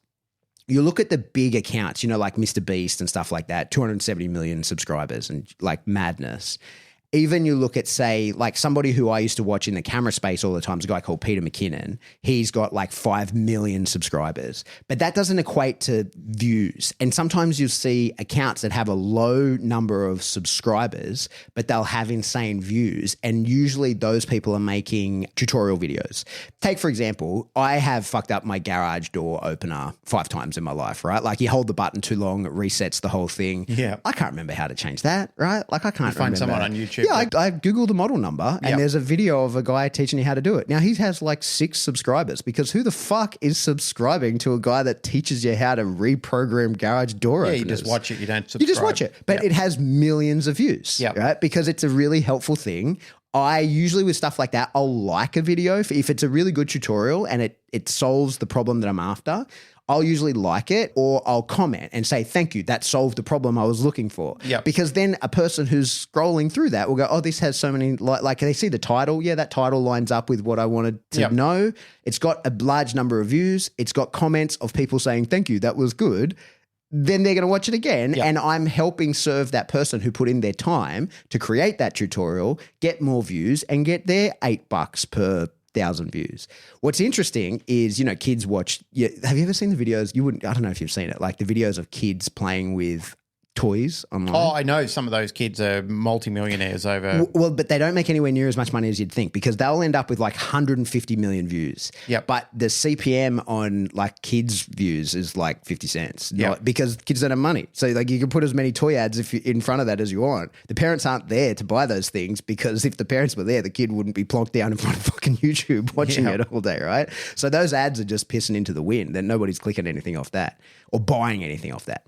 you look at the big accounts, you know, like Mr. Beast and stuff like that, 270 million subscribers and like madness. Even you look at, say, like somebody who I used to watch in the camera space all the time is a guy called Peter McKinnon. He's got like 5 million subscribers, but that doesn't equate to views. And sometimes you'll see accounts that have a low number of subscribers, but they'll have insane views. And usually those people are making tutorial videos. Take, for example, I have fucked up my garage door opener 5 times in my life, right? Like you hold the button too long, it resets the whole thing. Yeah. I can't remember how to change that, right? Like I can't Find remember. someone on YouTube. Yeah, I Googled the model number and there's a video of a guy teaching you how to do it. Now, he has like 6 subscribers because who the fuck is subscribing to a guy that teaches you how to reprogram garage door openers? Yeah, you just watch it. You don't subscribe. You just watch it. But it has millions of views, right? Because it's a really helpful thing. I usually with stuff like that, I'll like a video if it's a really good tutorial and it solves the problem that I'm after. I'll usually like it or I'll comment and say, thank you, that solved the problem I was looking for. Yep. Because then a person who's scrolling through that will go, oh, this has so many, like they see the title. Yeah, that title lines up with what I wanted to know. It's got a large number of views. It's got comments of people saying, thank you, that was good. Then they're going to watch it again. Yep. And I'm helping serve that person who put in their time to create that tutorial, get more views and get their $8 per 1,000 views. What's interesting is, you know, kids watch. Have you ever seen the videos? You wouldn't. I don't know if you've seen it. Like the videos of kids playing with toys online. Oh, I know some of those kids are multimillionaires over. Well, but they don't make anywhere near as much money as you'd think because they'll end up with like 150 million views. Yep. But the CPM on like kids' views is like 50 cents. Yep. Because kids don't have money. So like you can put as many toy ads in front of that as you want. The parents aren't there to buy those things because if the parents were there, the kid wouldn't be plonked down in front of fucking YouTube watching it all day, right? So those ads are just pissing into the wind. Then nobody's clicking anything off that or buying anything off that.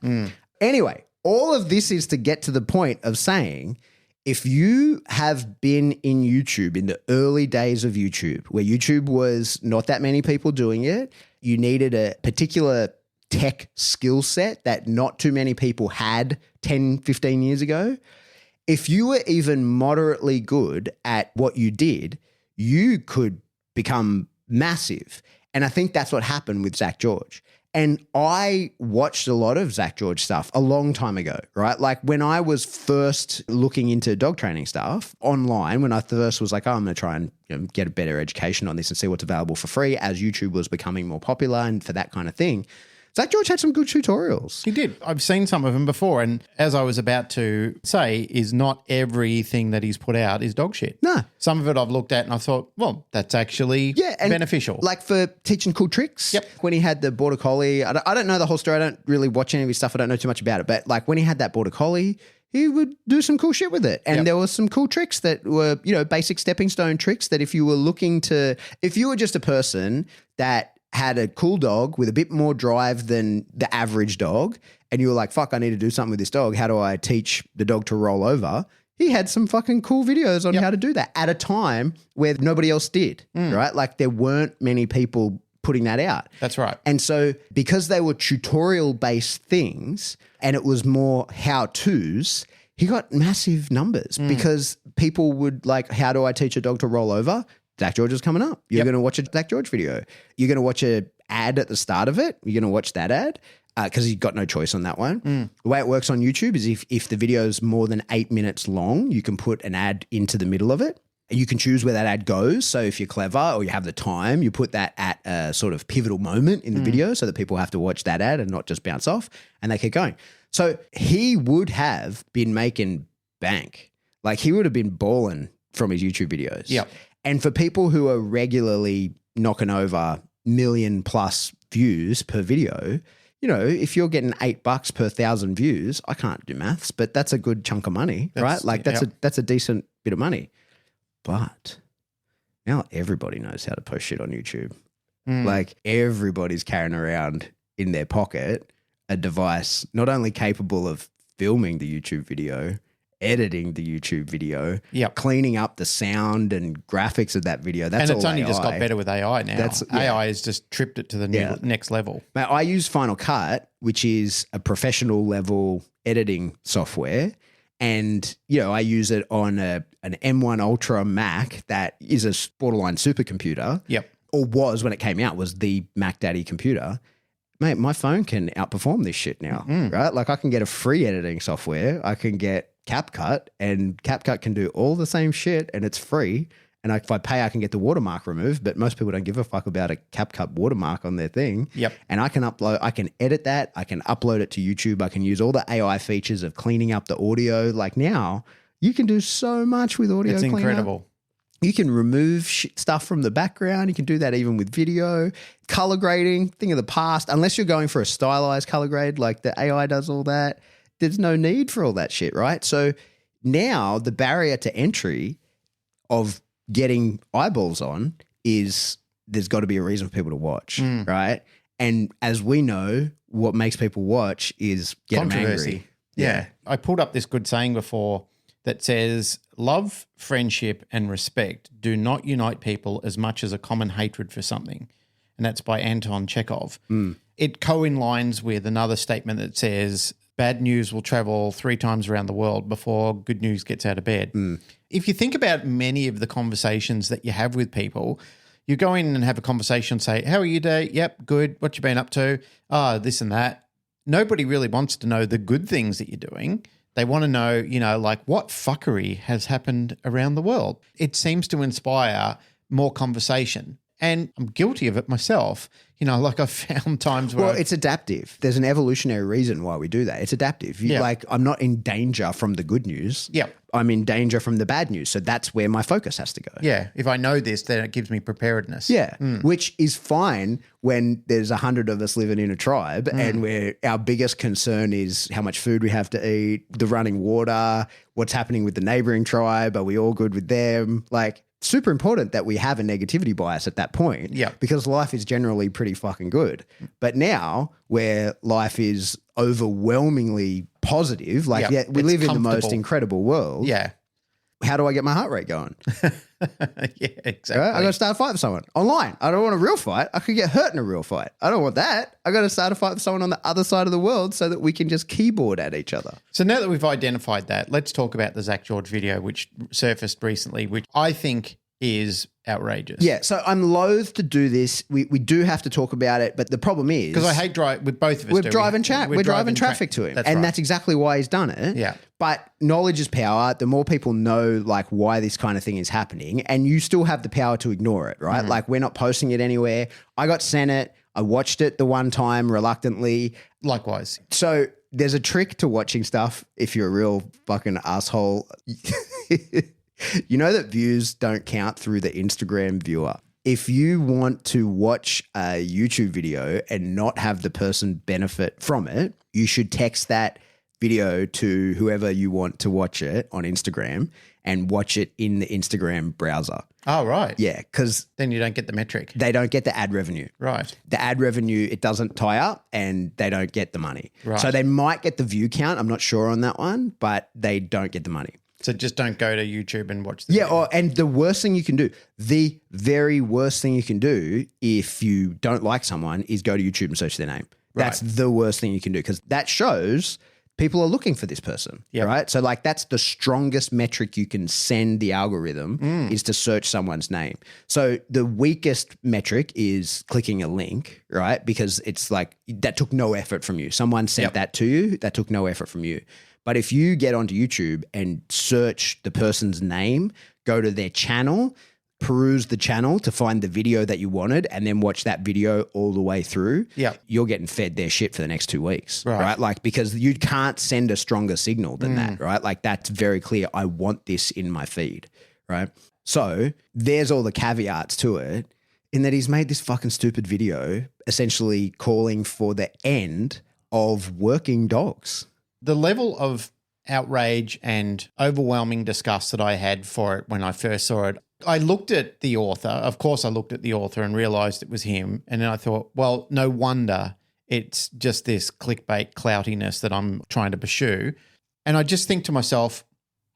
Anyway, all of this is to get to the point of saying, if you have been in YouTube in the early days of YouTube, where YouTube was not that many people doing it, you needed a particular tech skill set that not too many people had 10, 15 years ago. If you were even moderately good at what you did, you could become massive. And I think that's what happened with Zach George. And I watched a lot of Zach George stuff a long time ago, right? Like when I was first looking into dog training stuff online, when I first was like, oh, I'm going to try and get a better education on this and see what's available for free as YouTube was becoming more popular and for that kind of thing. Zach George had some good tutorials. He did. I've seen some of them before. And as I was about to say, is not everything that he's put out is dog shit. No. Some of it I've looked at and I thought, well, that's actually beneficial. Like for teaching cool tricks. Yep. When he had the Border Collie, I don't know the whole story. I don't really watch any of his stuff. I don't know too much about it. But like when he had that Border Collie, he would do some cool shit with it. And there were some cool tricks that were, you know, basic stepping stone tricks that if you were just a person that had a cool dog with a bit more drive than the average dog, and you were like, fuck, I need to do something with this dog. How do I teach the dog to roll over? He had some fucking cool videos on how to do that at a time where nobody else did, right? Like there weren't many people putting that out. That's right. And so because they were tutorial-based things and it was more how-tos, he got massive numbers because people would like, how do I teach a dog to roll over? Zach George is coming up. You're going to watch a Zach George video. You're going to watch an ad at the start of it. You're going to watch that ad because you've got no choice on that one. The way it works on YouTube is if the video is more than 8 minutes long, you can put an ad into the middle of it. You can choose where that ad goes. So if you're clever or you have the time, you put that at a sort of pivotal moment in the video so that people have to watch that ad and not just bounce off and they keep going. So he would have been making bank. Like he would have been balling from his YouTube videos. Yep. And for people who are regularly knocking over million plus views per video, you know, if you're getting $8 per 1,000 views, I can't do maths, but that's a good chunk of money, right? Like that's a decent bit of money. But Now everybody knows how to post shit on YouTube. Like everybody's carrying around in their pocket a device not only capable of filming the YouTube video, editing the YouTube video, cleaning up the sound and graphics of that video. That's and it's all only AI. just got better with AI now. AI has just tripped it to the next level. Mate, I use Final Cut, which is a professional level editing software. And, I use it on an M1 Ultra Mac that is a borderline supercomputer. Yep. Or was when it came out, was the Mac Daddy computer. Mate, my phone can outperform this shit now, right? Like I can get a free editing software. I can get CapCut, and CapCut can do all the same shit and it's free. And if I pay, I can get the watermark removed, but most people don't give a fuck about a CapCut watermark on their thing. Yep. And I can edit that. I can upload it to YouTube. I can use all the AI features of cleaning up the audio. Like now, you can do so much with audio. It's cleanup. incredible. You can remove stuff from the background. You can do that even with video. Color grading, thing of the past. Unless you're going for a stylized color grade, like the AI does all that, there's no need for all that shit, right? So now the barrier to entry of getting eyeballs on is there's got to be a reason for people to watch, right? And as we know, what makes people watch is get them angry. Yeah. I pulled up this good saying before that says, love, friendship, and respect do not unite people as much as a common hatred for something. And that's by Anton Chekhov. It co-inlines with another statement that says, bad news will travel 3 times around the world before good news gets out of bed. If you think about many of the conversations that you have with people, you go in and have a conversation, say, how are you today? Yep, good. What you been up to? This and that. Nobody really wants to know the good things that you're doing. They want to know, like what fuckery has happened around the world. It seems to inspire more conversation. And I'm guilty of it myself. Like I've found times where... Well, it's adaptive. There's an evolutionary reason why we do that. It's adaptive. Like I'm not in danger from the good news. Yeah. I'm in danger from the bad news. So that's where my focus has to go. Yeah. If I know this, then it gives me preparedness. Yeah. Which is fine when there's 100 of us living in a tribe and where our biggest concern is how much food we have to eat, the running water, what's happening with the neighboring tribe. Are we all good with them? Like, super important that we have a negativity bias at that point. Yeah. Because life is generally pretty fucking good. But now where life is overwhelmingly positive, like we live in the most incredible world. Yeah. How do I get my heart rate going? Yeah, exactly. I got to start a fight with someone online. I don't want a real fight. I could get hurt in a real fight. I don't want that. I got to start a fight with someone on the other side of the world so that we can just keyboard at each other. So now that we've identified that, let's talk about the Zach George video, which surfaced recently, which I think is outrageous. Yeah, so I'm loath to do this. We do have to talk about it, but the problem is... Because I hate with both of us. We're driving traffic to him. That's exactly why he's done it. Yeah. But knowledge is power. The more people know like why this kind of thing is happening, and you still have the power to ignore it, right? Like we're not posting it anywhere. I got sent it. I watched it the one time reluctantly. Likewise. So there's a trick to watching stuff if you're a real fucking asshole. You know that views don't count through the Instagram viewer. If you want to watch a YouTube video and not have the person benefit from it, you should text that video to whoever you want to watch it on Instagram and watch it in the Instagram browser. Oh, right. Yeah, because then you don't get the metric. They don't get the ad revenue. Right. The ad revenue, it doesn't tie up and they don't get the money. Right. So they might get the view count. I'm not sure on that one, but they don't get the money. So just don't go to YouTube and watch the video. And the worst thing you can do, the very worst thing you can do if you don't like someone is go to YouTube and search their name. Right. That's the worst thing you can do because that shows people are looking for this person, right? So like that's the strongest metric you can send the algorithm is to search someone's name. So the weakest metric is clicking a link, right? Because it's like that took no effort from you. Someone sent that to you, that took no effort from you. But if you get onto YouTube and search the person's name, go to their channel, peruse the channel to find the video that you wanted and then watch that video all the way through, you're getting fed their shit for the next 2 weeks, right? Like because you can't send a stronger signal than that, right? Like that's very clear. I want this in my feed, right? So there's all the caveats to it in that he's made this fucking stupid video essentially calling for the end of working dogs. The level of outrage and overwhelming disgust that I had for it when I first saw it, I looked at the author. Of course, I looked at the author and realized it was him. And then I thought, well, no wonder it's just this clickbait cloutiness that I'm trying to pursue. And I just think to myself,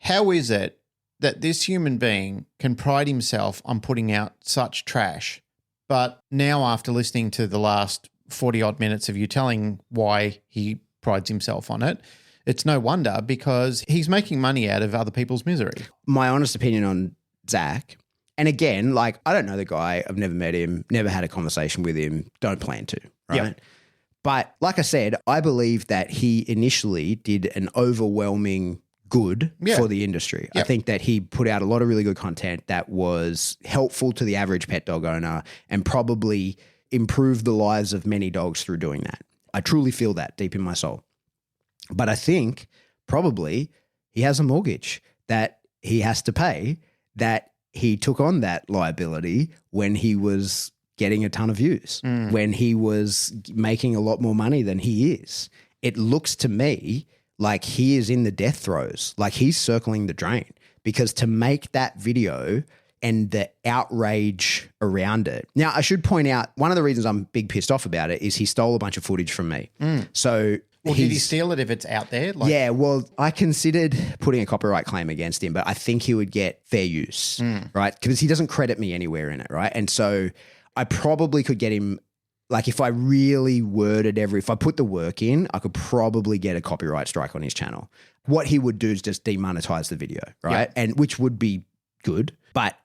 how is it that this human being can pride himself on putting out such trash, but now after listening to the last 40 odd minutes of you telling why he prides himself on it, it's no wonder because he's making money out of other people's misery. My honest opinion on Zach, and again, like, I don't know the guy. I've never met him, never had a conversation with him, don't plan to, right? Yep. But like I said, I believe that he initially did an overwhelming good for the industry. Yep. I think that he put out a lot of really good content that was helpful to the average pet dog owner and probably improved the lives of many dogs through doing that. I truly feel that deep in my soul. But I think probably he has a mortgage that he has to pay, that he took on that liability when he was getting a ton of views, when he was making a lot more money than he is. It looks to me like he is in the death throes, like he's circling the drain, because to make that video and the outrage around it. Now, I should point out, one of the reasons I'm big pissed off about it is he stole a bunch of footage from me. So Well, did he steal it if it's out there? Like, yeah, well, I considered putting a copyright claim against him, but I think he would get fair use, right? Because he doesn't credit me anywhere in it, right? And so I probably could get him, like if I really worded if I put the work in, I could probably get a copyright strike on his channel. What he would do is just demonetize the video, right? Yep. And which would be good, but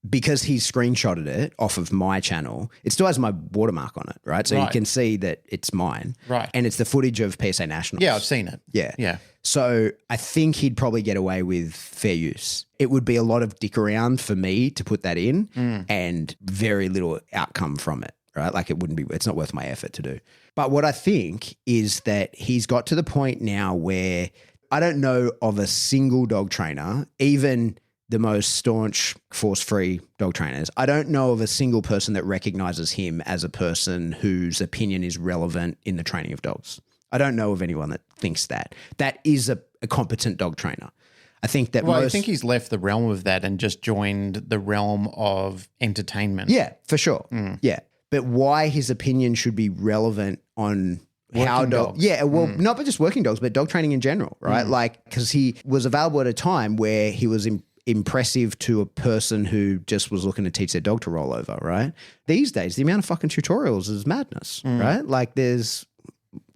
because he screenshotted it off of my channel, it still has my watermark on it, right? So you can see that it's mine. Right. And it's the footage of PSA Nationals. Yeah, I've seen it. Yeah. Yeah. So I think he'd probably get away with fair use. It would be a lot of dick around for me to put that in and very little outcome from it, right? Like it's not worth my effort to do. But what I think is that he's got to the point now where I don't know of a single dog trainer, even the most staunch force-free dog trainers, I don't know of a single person that recognizes him as a person whose opinion is relevant in the training of dogs. I don't know of anyone that thinks that. That is a competent dog trainer. I think that I think he's left the realm of that and just joined the realm of entertainment. Yeah, for sure. Yeah. But why his opinion should be relevant on how dogs. Yeah, well, not just working dogs, but dog training in general, right? Like, because he was available at a time where he was impressive to a person who just was looking to teach their dog to roll over, right? These days, the amount of fucking tutorials is madness, right? Like there's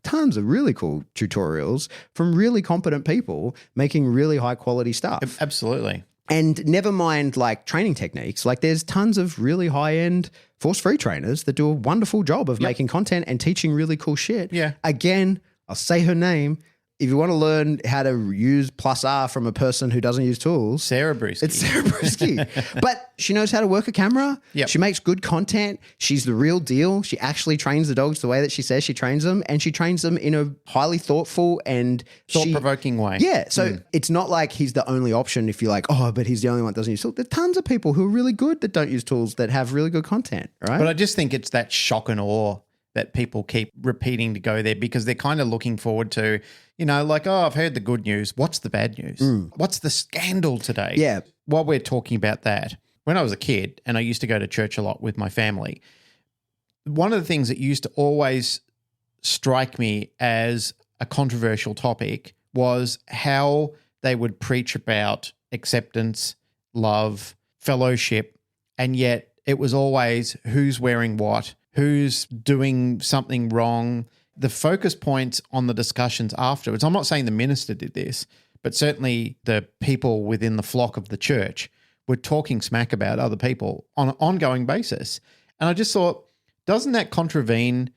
tons of really cool tutorials from really competent people making really high quality stuff. Absolutely. And never mind like training techniques, like there's tons of really high end force-free trainers that do a wonderful job of making content and teaching really cool shit. Yeah. Again, I'll say her name. If you want to learn how to use +R from a person who doesn't use tools, Sarah Brewski. it's Sarah Brewski. But she knows how to work a camera. Yep. She makes good content. She's the real deal. She actually trains the dogs the way that she says she trains them, and she trains them in a highly thoughtful and thought-provoking way. Yeah. So it's not like he's the only option if you're like, oh, but he's the only one that doesn't use tools. There are tons of people who are really good that don't use tools that have really good content, right? But I just think it's that shock and awe that people keep repeating to go there because they're kind of looking forward to, like, oh, I've heard the good news. What's the bad news? What's the scandal today? Yeah. While we're talking about that, when I was a kid and I used to go to church a lot with my family, one of the things that used to always strike me as a controversial topic was how they would preach about acceptance, love, fellowship, and yet it was always who's wearing what, who's doing something wrong. The focus points on the discussions afterwards. I'm not saying the minister did this, but certainly the people within the flock of the church were talking smack about other people on an ongoing basis. And I just thought, doesn't that contravene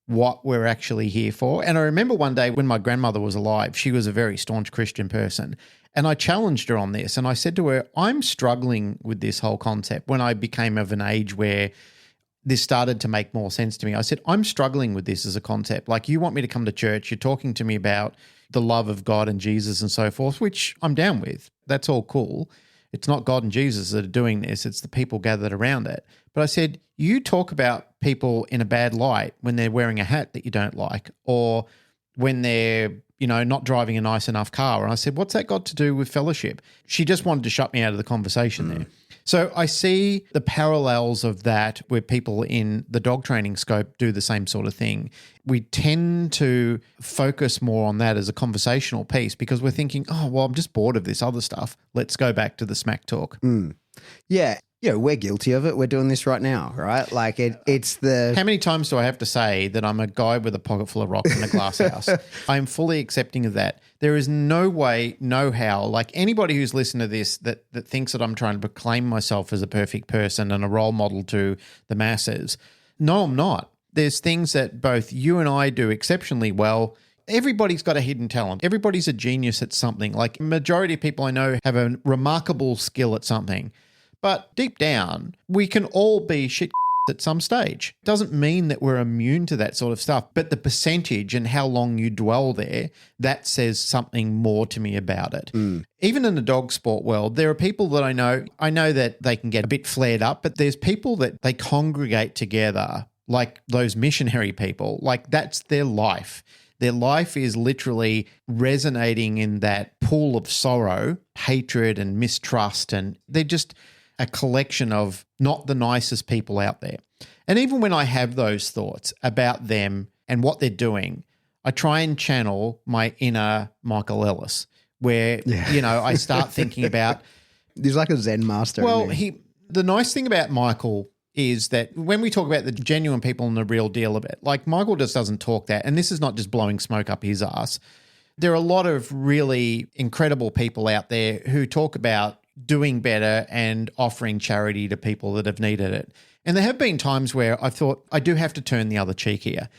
what we're actually here for? And I remember one day when my grandmother was alive, she was a very staunch Christian person. And I challenged her on this. And I said to her, I'm struggling with this whole concept when I became of an age where this started to make more sense to me. I said, I'm struggling with this as a concept. Like, you want me to come to church, you're talking to me about the love of God and Jesus and so forth, which I'm down with. That's all cool. It's not God and Jesus that are doing this. It's the people gathered around it. But I said, you talk about people in a bad light when they're wearing a hat that you don't like, or when they're, not driving a nice enough car. And I said, what's that got to do with fellowship? She just wanted to shut me out of the conversation there. So I see the parallels of that where people in the dog training scope do the same sort of thing. We tend to focus more on that as a conversational piece because we're thinking, oh, well, I'm just bored of this other stuff. Let's go back to the smack talk. Yeah. Yeah, we're guilty of it. We're doing this right now, right? Like it's the... How many times do I have to say that I'm a guy with a pocket full of rocks in a glass house? I'm fully accepting of that. There is no way, no how, like anybody who's listened to this that thinks that I'm trying to proclaim myself as a perfect person and a role model to the masses. No, I'm not. There's things that both you and I do exceptionally well. Everybody's got a hidden talent. Everybody's a genius at something. Like majority of people I know have a remarkable skill at something. But deep down, we can all be shit at some stage. Doesn't mean that we're immune to that sort of stuff, but the percentage and how long you dwell there, that says something more to me about it. Even in the dog sport world, there are people that I know that they can get a bit flared up, but there's people that they congregate together like those missionary people, like that's their life. Their life is literally resonating in that pool of sorrow, hatred and mistrust, and they're just a collection of not the nicest people out there. And even when I have those thoughts about them and what they're doing, I try and channel my inner Michael Ellis, where, I start thinking about... He's like a Zen master. Well, the nice thing about Michael is that when we talk about the genuine people and the real deal of it, like Michael just doesn't talk that, and this is not just blowing smoke up his ass. There are a lot of really incredible people out there who talk about doing better and offering charity to people that have needed it. And there have been times where I thought I do have to turn the other cheek here.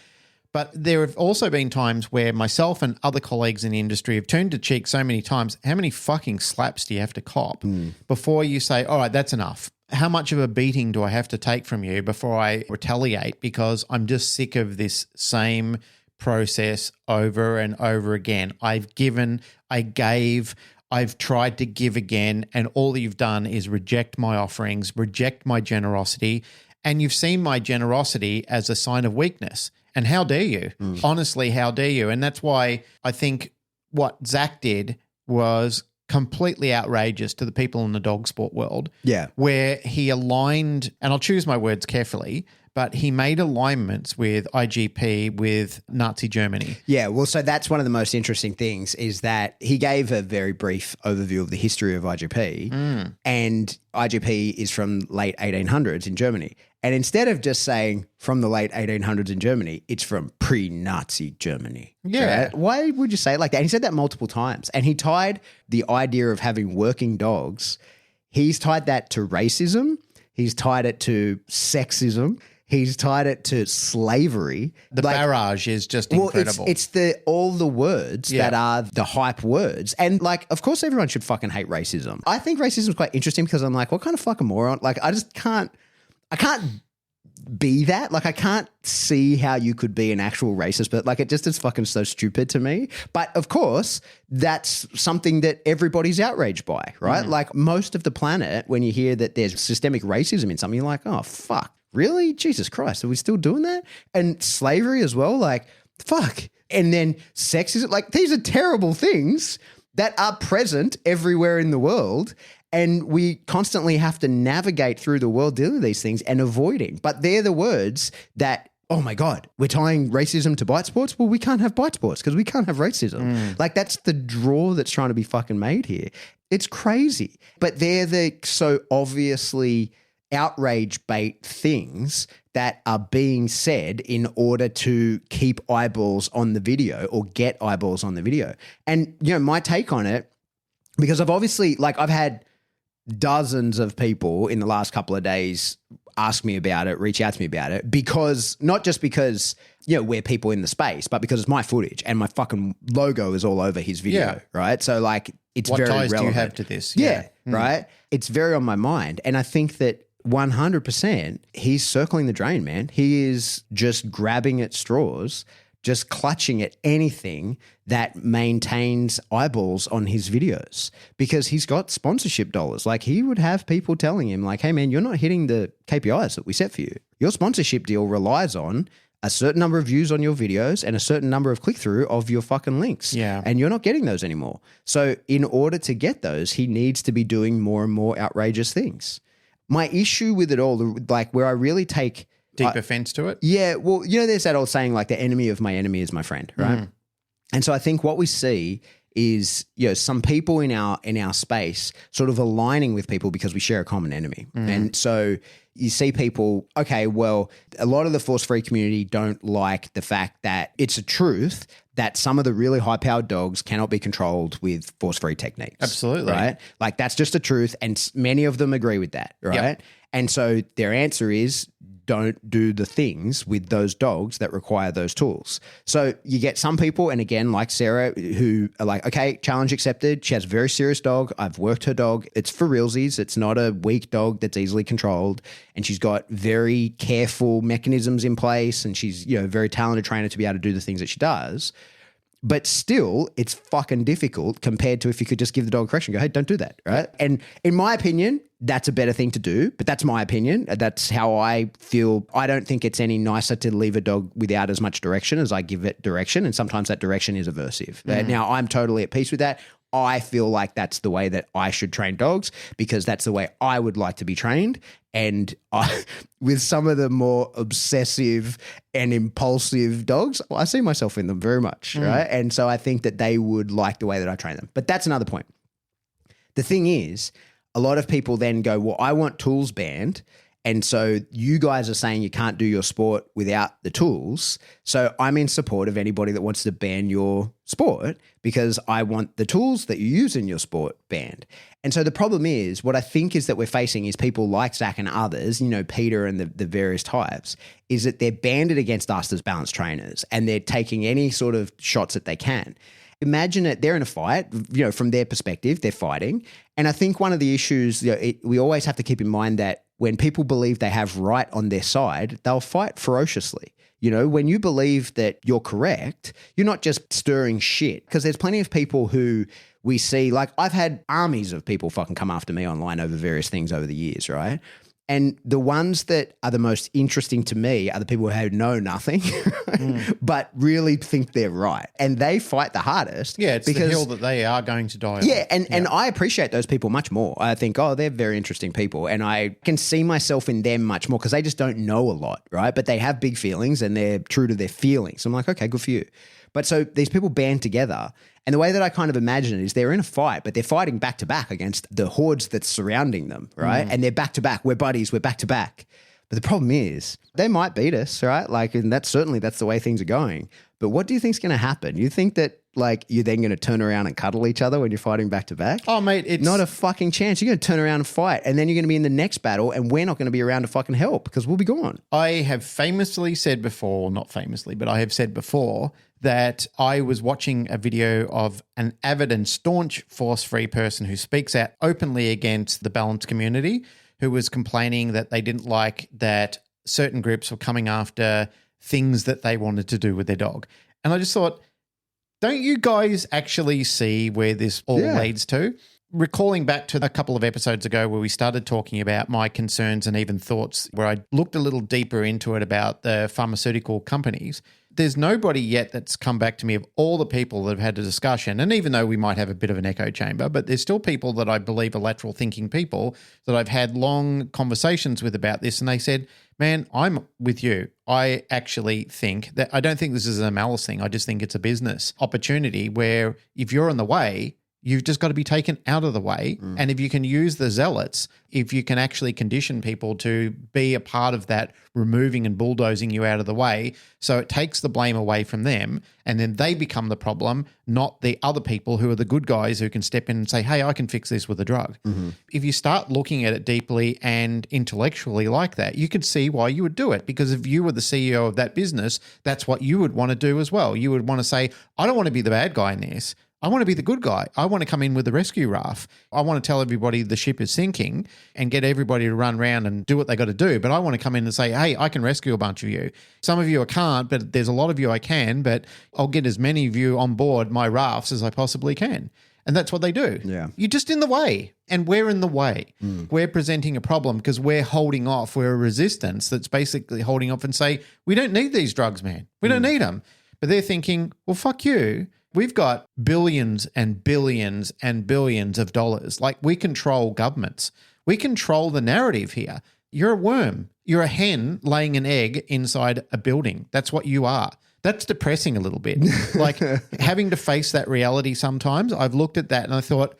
But there have also been times where myself and other colleagues in the industry have turned the cheek so many times. How many fucking slaps do you have to cop before you say, all right, that's enough? How much of a beating do I have to take from you before I retaliate? Because I'm just sick of this same process over and over again. I've given, I gave, I've tried to give again, and all you've done is reject my offerings, reject my generosity, and you've seen my generosity as a sign of weakness. And how dare you? Honestly, how dare you? And that's why I think what Zach did was completely outrageous to the people in the dog sport world. Yeah. Where he aligned, and I'll choose my words carefully, but he made alignments with IGP, with Nazi Germany. Yeah, well, so that's one of the most interesting things is that he gave a very brief overview of the history of IGP, and IGP is from late 1800s in Germany. And instead of just saying from the late 1800s in Germany, it's from pre-Nazi Germany. Yeah. Right? Why would you say it like that? And he said that multiple times. And he tied the idea of having working dogs, he's tied that to racism, he's tied it to sexism, he's tied it to slavery. The barrage is just incredible. It's all the words that are the hype words. And like, of course, everyone should fucking hate racism. I think racism is quite interesting because I'm like, what kind of fucking moron? Like, I can't be that. Like, I can't see how you could be an actual racist, but like, it just is fucking so stupid to me. But of course, that's something that everybody's outraged by, right? Like most of the planet, when you hear that there's systemic racism in something, you're like, oh, fuck. Really? Jesus Christ. Are we still doing that? And slavery as well? Like, fuck. And then sexism. Like, these are terrible things that are present everywhere in the world. And we constantly have to navigate through the world dealing with these things and avoiding. But they're the words that, oh my God, we're tying racism to bite sports? Well, we can't have bite sports because we can't have racism. Like, that's the draw that's trying to be fucking made here. It's crazy. But they're the so obviously outrage bait things that are being said in order to keep eyeballs on the video or get eyeballs on the video. And, my take on it, because I've obviously, like, I've had dozens of people in the last couple of days ask me about it, reach out to me about it, because not just because, we're people in the space, but because it's my footage and my fucking logo is all over his video, right? So like, it's what very ties relevant. do you have to this? Yeah. Right? It's very on my mind. And I think that 100%, he's circling the drain, man. He is just grabbing at straws, just clutching at anything that maintains eyeballs on his videos because he's got sponsorship dollars. Like, he would have people telling him like, hey man, you're not hitting the KPIs that we set for you. Your sponsorship deal relies on a certain number of views on your videos and a certain number of click-through of your fucking links. Yeah. And you're not getting those anymore. So in order to get those, he needs to be doing more and more outrageous things. My issue with it all, like where I really take deep offense to it. Yeah. Well, there's that old saying like the enemy of my enemy is my friend, right? And so I think what we see is, some people in our space sort of aligning with people because we share a common enemy. And so you see people, okay, well, a lot of the force-free community don't like the fact that it's a truth that some of the really high-powered dogs cannot be controlled with force-free techniques. Absolutely. Right? Like that's just a truth, and many of them agree with that, right? Yep. And so their answer is don't do the things with those dogs that require those tools. So you get some people, and again, like Sarah, who are like, okay, challenge accepted. She has a very serious dog. I've worked her dog. It's for realsies. It's not a weak dog that's easily controlled. And she's got very careful mechanisms in place, and she's, a very talented trainer to be able to do the things that she does. But still, it's fucking difficult compared to if you could just give the dog a correction and go, hey, don't do that, right? And in my opinion, that's a better thing to do, but that's my opinion. That's how I feel. I don't think it's any nicer to leave a dog without as much direction as I give it direction, and sometimes that direction is aversive. Now, I'm totally at peace with that. I feel like that's the way that I should train dogs because that's the way I would like to be trained. And with some of the more obsessive and impulsive dogs, I see myself in them very much, right? And so I think that they would like the way that I train them. But that's another point. The thing is, a lot of people then go, well, I want tools banned. And so you guys are saying you can't do your sport without the tools. So I'm in support of anybody that wants to ban your sport because I want the tools that you use in your sport banned. And so the problem is, what I think is that we're facing is people like Zach and others, Peter and the various types, is that they're banded against us as balanced trainers and they're taking any sort of shots that they can. Imagine it, they're in a fight, from their perspective, they're fighting. And I think one of the issues, we always have to keep in mind that when people believe they have right on their side, they'll fight ferociously. When you believe that you're correct, you're not just stirring shit. Because there's plenty of people who we see, like I've had armies of people fucking come after me online over various things over the years, right? And the ones that are the most interesting to me are the people who know nothing, but really think they're right. And they fight the hardest. Yeah, it's because the hill that they are going to die on. Yeah, and I appreciate those people much more. I think, they're very interesting people. And I can see myself in them much more because they just don't know a lot, right? But they have big feelings and they're true to their feelings. I'm like, okay, good for you. But so these people band together. And the way that I kind of imagine it is they're in a fight, but they're fighting back to back against the hordes that's surrounding them, right? And they're back to back. We're buddies. We're back to back. But the problem is they might beat us, right? And that's the way things are going. But what do you think's going to happen? You think that you're then going to turn around and cuddle each other when you're fighting back to back? Oh, mate, it's not a fucking chance. You're going to turn around and fight, and then you're going to be in the next battle, and we're not going to be around to fucking help because we'll be gone. I have famously said before, not famously, but I have said before that I was watching a video of an avid and staunch force-free person who speaks out openly against the balanced community, who was complaining that they didn't like that certain groups were coming after things that they wanted to do with their dog. And I just thought, don't you guys actually see where this all leads to? Recalling back to a couple of episodes ago where we started talking about my concerns and even thoughts where I looked a little deeper into it about the pharmaceutical companies, there's nobody yet that's come back to me of all the people that have had a discussion. And even though we might have a bit of an echo chamber, but there's still people that I believe are lateral thinking people that I've had long conversations with about this. And they said, man, I'm with you. I actually think that I don't think this is a malice thing. I just think it's a business opportunity where if you're in the way, you've just got to be taken out of the way. And if you can use the zealots, if you can actually condition people to be a part of that, removing and bulldozing you out of the way, so it takes the blame away from them, and then they become the problem, not the other people who are the good guys who can step in and say, hey, I can fix this with a drug. If you start looking at it deeply and intellectually like that, you could see why you would do it. Because if you were the CEO of that business, that's what you would want to do as well. You would want to say, I don't want to be the bad guy in this. I want to be the good guy. I want to come in with the rescue raft. I want to tell everybody the ship is sinking and get everybody to run around and do what they got to do. But I want to come in and say, hey, I can rescue a bunch of you. Some of you I can't, but there's a lot of you I can, but I'll get as many of you on board my rafts as I possibly can. And that's what they do. Yeah. You're just in the way. And we're in the way. We're presenting a problem because we're holding off. We're a resistance that's basically holding off and say, we don't need these drugs, man. We don't need them. But they're thinking, well, fuck you. We've got billions and billions and billions of dollars. Like, we control governments. We control the narrative here. You're a worm. You're a hen laying an egg inside a building. That's what you are. That's depressing a little bit. Like having to face that reality sometimes. I've looked at that and I thought,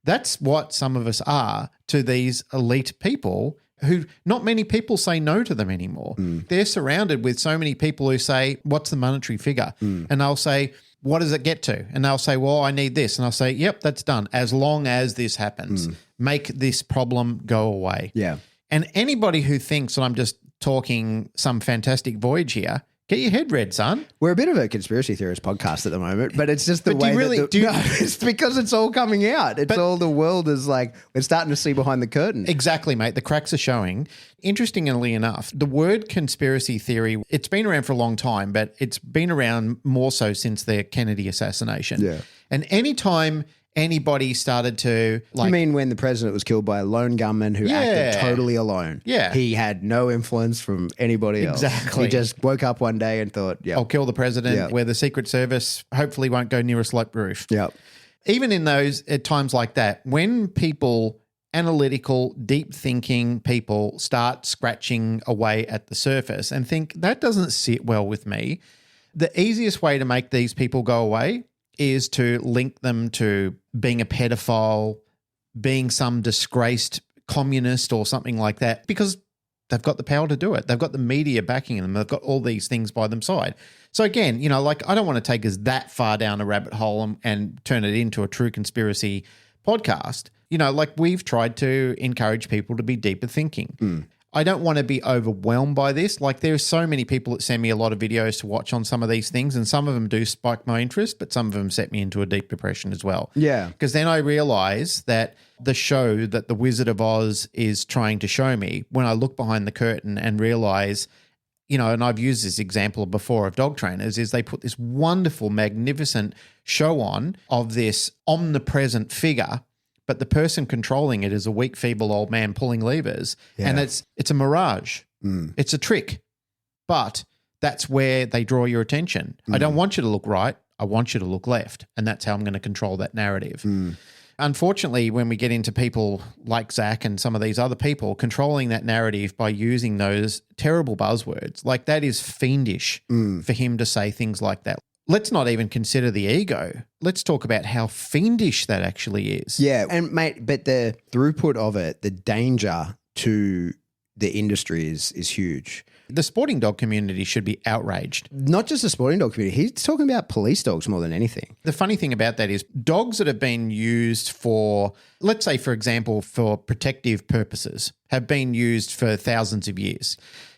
that's what some of us are to these elite people who not many people say no to them anymore. They're surrounded with so many people who say, what's the monetary figure? And they'll say, what does it get to? And they'll say, well, I need this. And I'll say, yep, that's done. As long as this happens, make this problem go away. Yeah. And anybody who thinks that I'm just talking some fantastic voyage here, get your head read, son. We're a bit of a conspiracy theorist podcast at the moment, but it's just the But do way you really- that do you- no, it's because it's all coming out. It's all the world is like, we're starting to see behind the curtain. Exactly, mate. The cracks are showing. Interestingly enough, the word conspiracy theory, it's been around for a long time, but it's been around more so since the Kennedy assassination. Yeah. And anytime anybody started to You mean when the president was killed by a lone gunman who acted totally alone? Yeah. He had no influence from anybody else. Exactly. He just woke up one day and thought, yeah. I'll kill the president, Yeah. where the Secret Service hopefully won't go near a sloped roof. Yeah. Even in those at times like that, when people, analytical, deep thinking people start scratching away at the surface and think that doesn't sit well with me, the easiest way to make these people go away is to link them to being a pedophile, being some disgraced communist or something like that, because they've got the power to do it. They've got the media backing them. They've got all these things by them side. So again, you know, like I don't want to take us that far down a rabbit hole and turn it into a true conspiracy podcast. You know, like we've tried to encourage people to be deeper thinking. I don't want to be overwhelmed by this. Like there's so many people that send me a lot of videos to watch on some of these things, and some of them do spike my interest, but some of them set me into a deep depression as well. Yeah. Because then I realize that the show that the Wizard of Oz is trying to show me, when I look behind the curtain and realize, you know, and I've used this example before of dog trainers, is they put this wonderful, magnificent show on of this omnipresent figure, but the person controlling it is a weak, feeble old man pulling levers. Yeah. And it's a mirage. It's a trick. But that's where they draw your attention. I don't want you to look right. I want you to look left. And that's how I'm going to control that narrative. Unfortunately, when we get into people like Zach and some of these other people controlling that narrative by using those terrible buzzwords, like that is fiendish for him to say things like that. Let's not even consider the ego. Let's talk about how fiendish that actually is. Yeah. And mate, but the throughput of it, the danger to the industry is huge. The sporting dog community should be outraged. Not just the sporting dog community. He's talking about police dogs more than anything. The funny thing about that is dogs that have been used for, let's say, for example, for protective purposes, have been used for thousands of years.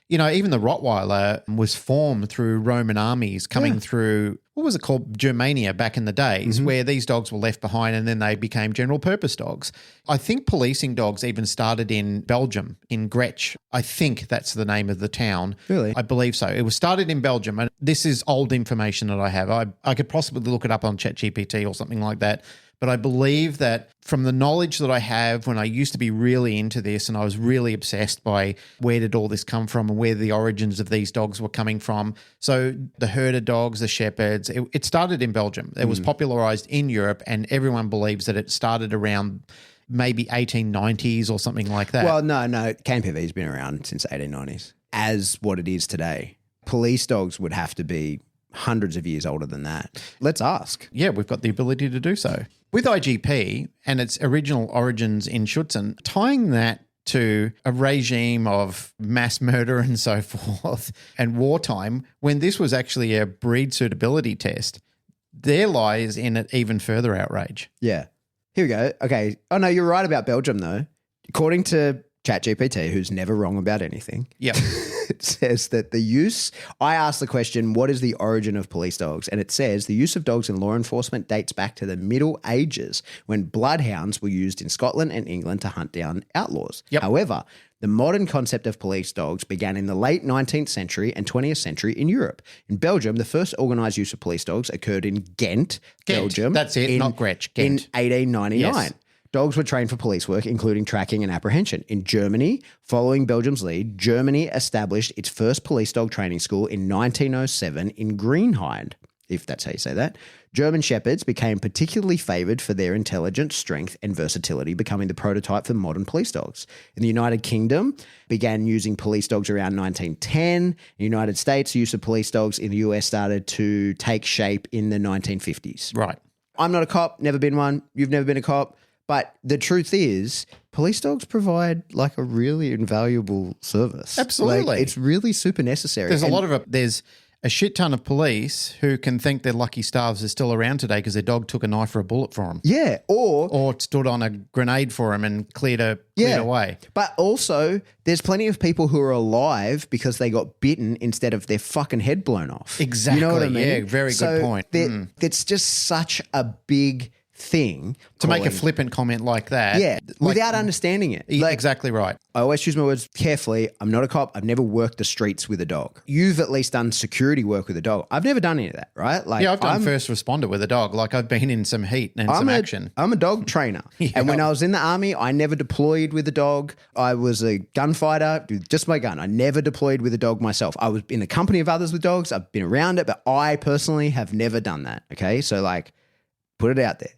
You know, even the Rottweiler was formed through Roman armies coming through, what was it called, Germania back in the days, where these dogs were left behind and then they became general purpose dogs. I think policing dogs even started in Belgium, in Gretsch. I think that's the name of the town. Really? I believe so. It was started in Belgium, and this is old information that I have. I could possibly look it up on ChatGPT or something like that. But I believe that from the knowledge that I have, when I used to be really into this and I was really obsessed by where did all this come from and where the origins of these dogs were coming from. So the herder dogs, the shepherds, it started in Belgium. It was popularized in Europe, and everyone believes that it started around maybe 1890s or something like that. Well, no. KMPV's been around since 1890s as what it is today. Police dogs would have to be hundreds of years older than that. Let's ask. Yeah, we've got the ability to do so. With IGP and its original origins in Schutzen, tying that to a regime of mass murder and so forth and wartime, when this was actually a breed suitability test, there lies in it even further outrage. Yeah. Here we go. Okay. Oh, no, you're right about Belgium, though. According to ChatGPT, who's never wrong about anything. Yep. It says that I asked the question, what is the origin of police dogs? And it says the use of dogs in law enforcement dates back to the Middle Ages when bloodhounds were used in Scotland and England to hunt down outlaws. Yep. However, the modern concept of police dogs began in the late 19th century and 20th century in Europe. In Belgium, the first organised use of police dogs occurred in Ghent, Belgium. That's it, not Gretsch. Ghent. In 1899. Yes. Dogs were trained for police work, including tracking and apprehension. In Germany, following Belgium's lead, Germany established its first police dog training school in 1907 in Greenhind. if that's how you say that. German Shepherds became particularly favoured for their intelligence, strength and versatility, becoming the prototype for modern police dogs. In the United Kingdom, began using police dogs around 1910. In the United States, the use of police dogs in the US started to take shape in the 1950s. Right. I'm not a cop, never been one. You've never been a cop. But the truth is, police dogs provide like a really invaluable service. Absolutely. Like, it's really super necessary. There's a shit ton of police who can think their lucky stars are still around today because their dog took a knife or a bullet for them. Yeah. Or stood on a grenade for them and cleared away. But also, there's plenty of people who are alive because they got bitten instead of their fucking head blown off. Exactly. You know what I mean? Yeah, very good point. It's just such a big thing. To make a flippant comment like that. Yeah, without understanding it. Exactly right. I always choose my words carefully. I'm not a cop. I've never worked the streets with a dog. You've at least done security work with a dog. I've never done any of that, right? Like, yeah, I've done first responder with a dog. Like, I've been in some heat and some action. I'm a dog trainer. Yeah. And when I was in the army, I never deployed with a dog. I was a gunfighter, just my gun. I never deployed with a dog myself. I was in the company of others with dogs. I've been around it, but I personally have never done that. Okay. So, like, put it out there.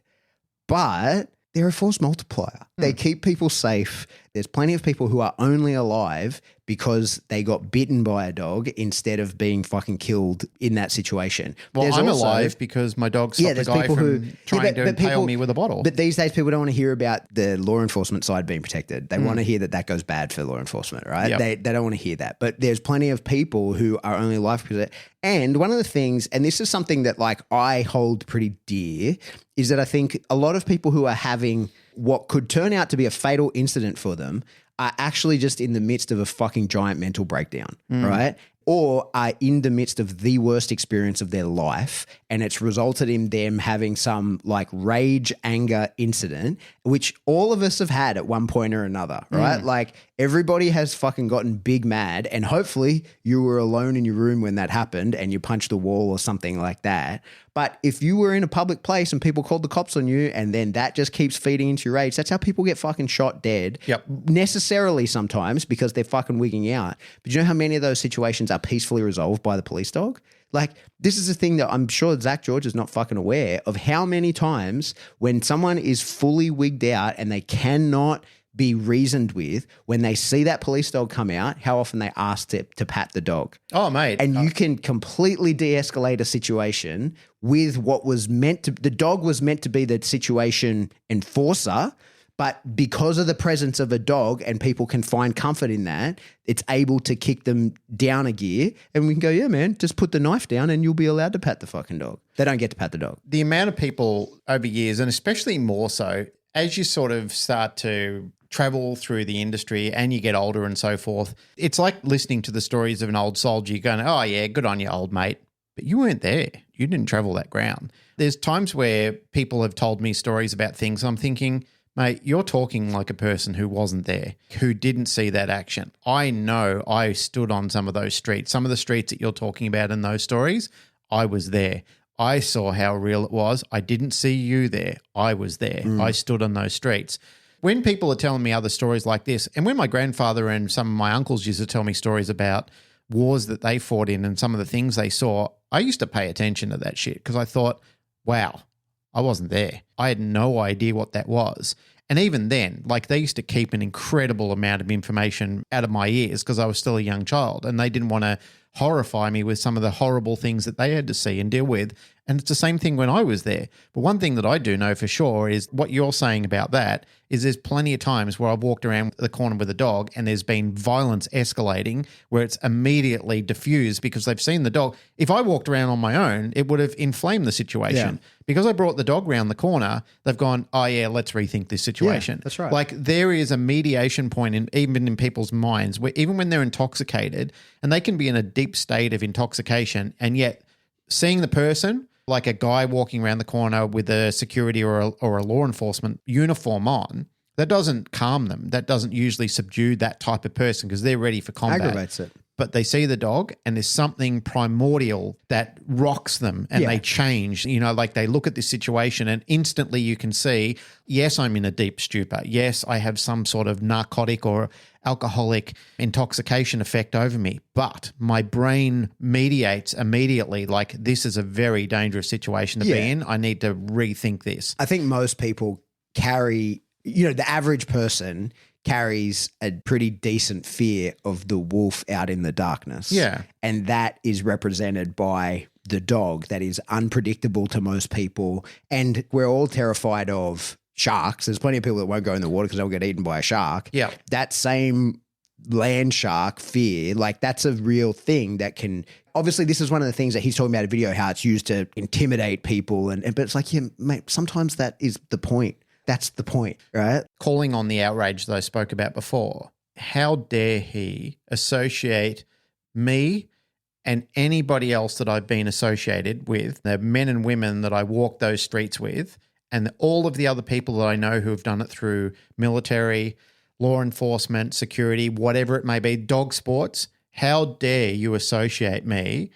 But they're a force multiplier. They keep people safe. There's plenty of people who are only alive because they got bitten by a dog instead of being fucking killed in that situation. Well, I'm alive because my dog stopped a guy from trying to impale me with a bottle. But these days, people don't want to hear about the law enforcement side being protected. They want to hear that goes bad for law enforcement, right? Yep. They don't want to hear that. But there's plenty of people who are only alive because of it. And one of the things, and this is something that like I hold pretty dear, is that I think a lot of people who are having what could turn out to be a fatal incident for them are actually just in the midst of a fucking giant mental breakdown, right? Or are in the midst of the worst experience of their life, and it's resulted in them having some like rage, anger incident, which all of us have had at one point or another, right? Like everybody has fucking gotten big mad, and hopefully you were alone in your room when that happened and you punched the wall or something like that. But if you were in a public place and people called the cops on you and then that just keeps feeding into your rage, that's how people get fucking shot dead. Yep. Necessarily sometimes because they're fucking wigging out. But you know how many of those situations are peacefully resolved by the police dog? Like, this is a thing that I'm sure Zach George is not fucking aware of, how many times when someone is fully wigged out and they cannot be reasoned with, when they see that police dog come out, how often they ask to pat the dog. Oh, mate. And you can completely de-escalate a situation with what was meant to, the dog was meant to be the situation enforcer, but because of the presence of a dog and people can find comfort in that, it's able to kick them down a gear, and we can go, yeah, man, just put the knife down and you'll be allowed to pat the fucking dog. They don't get to pat the dog. The amount of people over years, and especially more so, as you sort of start to travel through the industry and you get older and so forth, it's like listening to the stories of an old soldier. You're going, oh yeah, good on you, old mate. But you weren't there. You didn't travel that ground. There's times where people have told me stories about things. I'm thinking, mate, you're talking like a person who wasn't there, who didn't see that action. I know I stood on some of those streets. Some of the streets that you're talking about in those stories, I was there. I saw how real it was. I didn't see you there. I was there. I stood on those streets. When people are telling me other stories like this, and when my grandfather and some of my uncles used to tell me stories about wars that they fought in and some of the things they saw, I used to pay attention to that shit because I thought, wow, I wasn't there. I had no idea what that was. And even then, like, they used to keep an incredible amount of information out of my ears because I was still a young child, and they didn't want to horrify me with some of the horrible things that they had to see and deal with. And it's the same thing when I was there. But one thing that I do know for sure is what you're saying about that is there's plenty of times where I've walked around the corner with a dog and there's been violence escalating where it's immediately diffused because they've seen the dog. If I walked around on my own, it would have inflamed the situation. Yeah. Because I brought the dog around the corner, they've gone, oh yeah, let's rethink this situation. Yeah, that's right. Like, there is a mediation point even in people's minds where even when they're intoxicated, and they can be in a deep state of intoxication, and yet seeing the person, like a guy walking around the corner with a security or a law enforcement uniform on, that doesn't calm them. That doesn't usually subdue that type of person because they're ready for combat. Aggravates it. but they see the dog and there's something primordial that rocks them and they change. You know, like they look at this situation and instantly you can see, yes, I'm in a deep stupor. Yes, I have some sort of narcotic or alcoholic intoxication effect over me, but my brain mediates immediately like this is a very dangerous situation to be in. I need to rethink this. I think most people carry, the average person carries a pretty decent fear of the wolf out in the darkness. Yeah. And that is represented by the dog that is unpredictable to most people. And we're all terrified of sharks. There's plenty of people that won't go in the water because they'll get eaten by a shark. Yeah. That same land shark fear, like that's a real thing that can, obviously this is one of the things that he's talking about in a video, how it's used to intimidate people. But it's like, yeah, mate, sometimes that is the point. That's the point, right? Calling on the outrage that I spoke about before. How dare he associate me and anybody else that I've been associated with, the men and women that I walk those streets with, and all of the other people that I know who have done it through military, law enforcement, security, whatever it may be, dog sports. How dare you associate me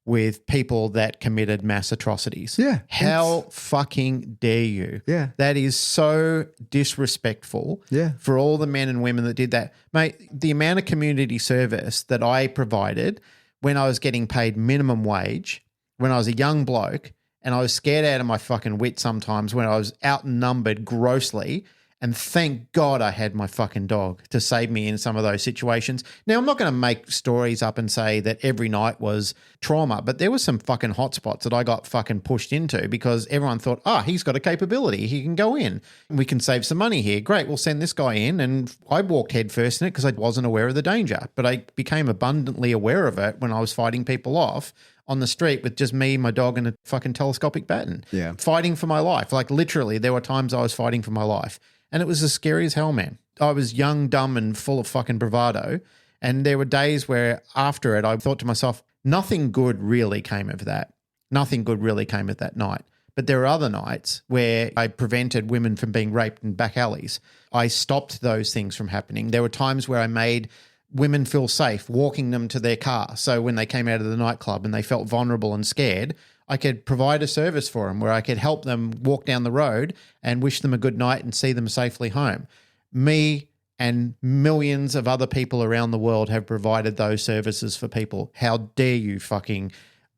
with people that committed mass atrocities? Yeah. How fucking dare you? Yeah. That is so disrespectful for all the men and women that did that. Mate, the amount of community service that I provided when I was getting paid minimum wage, when I was a young bloke, and I was scared out of my fucking wit sometimes when I was outnumbered grossly. And thank God I had my fucking dog to save me in some of those situations. Now, I'm not going to make stories up and say that every night was trauma, but there were some fucking hotspots that I got fucking pushed into because everyone thought, he's got a capability. He can go in. We can save some money here. Great, we'll send this guy in. And I walked headfirst in it because I wasn't aware of the danger. But I became abundantly aware of it when I was fighting people off on the street with just me, my dog, and a fucking telescopic baton. Yeah. Fighting for my life. Like literally, there were times I was fighting for my life. And it was as scary as hell, man. I was young, dumb, and full of fucking bravado. And there were days where after it, I thought to myself, nothing good really came of that. Nothing good really came of that night. But there are other nights where I prevented women from being raped in back alleys. I stopped those things from happening. There were times where I made women feel safe walking them to their car. So when they came out of the nightclub and they felt vulnerable and scared, I could provide a service for them where I could help them walk down the road and wish them a good night and see them safely home. Me and millions of other people around the world have provided those services for people. How dare you fucking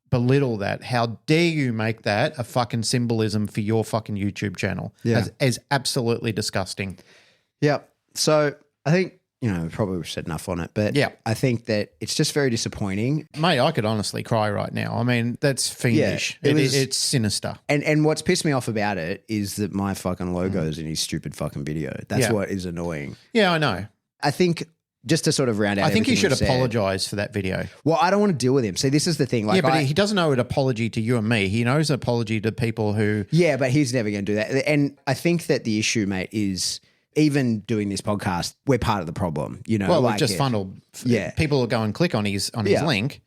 belittle that? How dare you make that a fucking symbolism for your fucking YouTube channel? Yeah. As absolutely disgusting. Yeah. So I think, probably we've said enough on it, but I think that it's just very disappointing. Mate, I could honestly cry right now. I mean, that's fiendish. Yeah, It's sinister. And what's pissed me off about it is that my fucking logo's in his stupid fucking video. That's what is annoying. Yeah, I know. I think just to sort of round out, I think he everything should we've said- apologize for that video. Well, I don't want to deal with him. See, this is the thing. Like, But he doesn't owe an apology to you and me. He knows an apology to people who... Yeah, but he's never going to do that. And I think that the issue, mate, is... Even doing this podcast, we're part of the problem, Well, we've just funneled. People will go and click on his link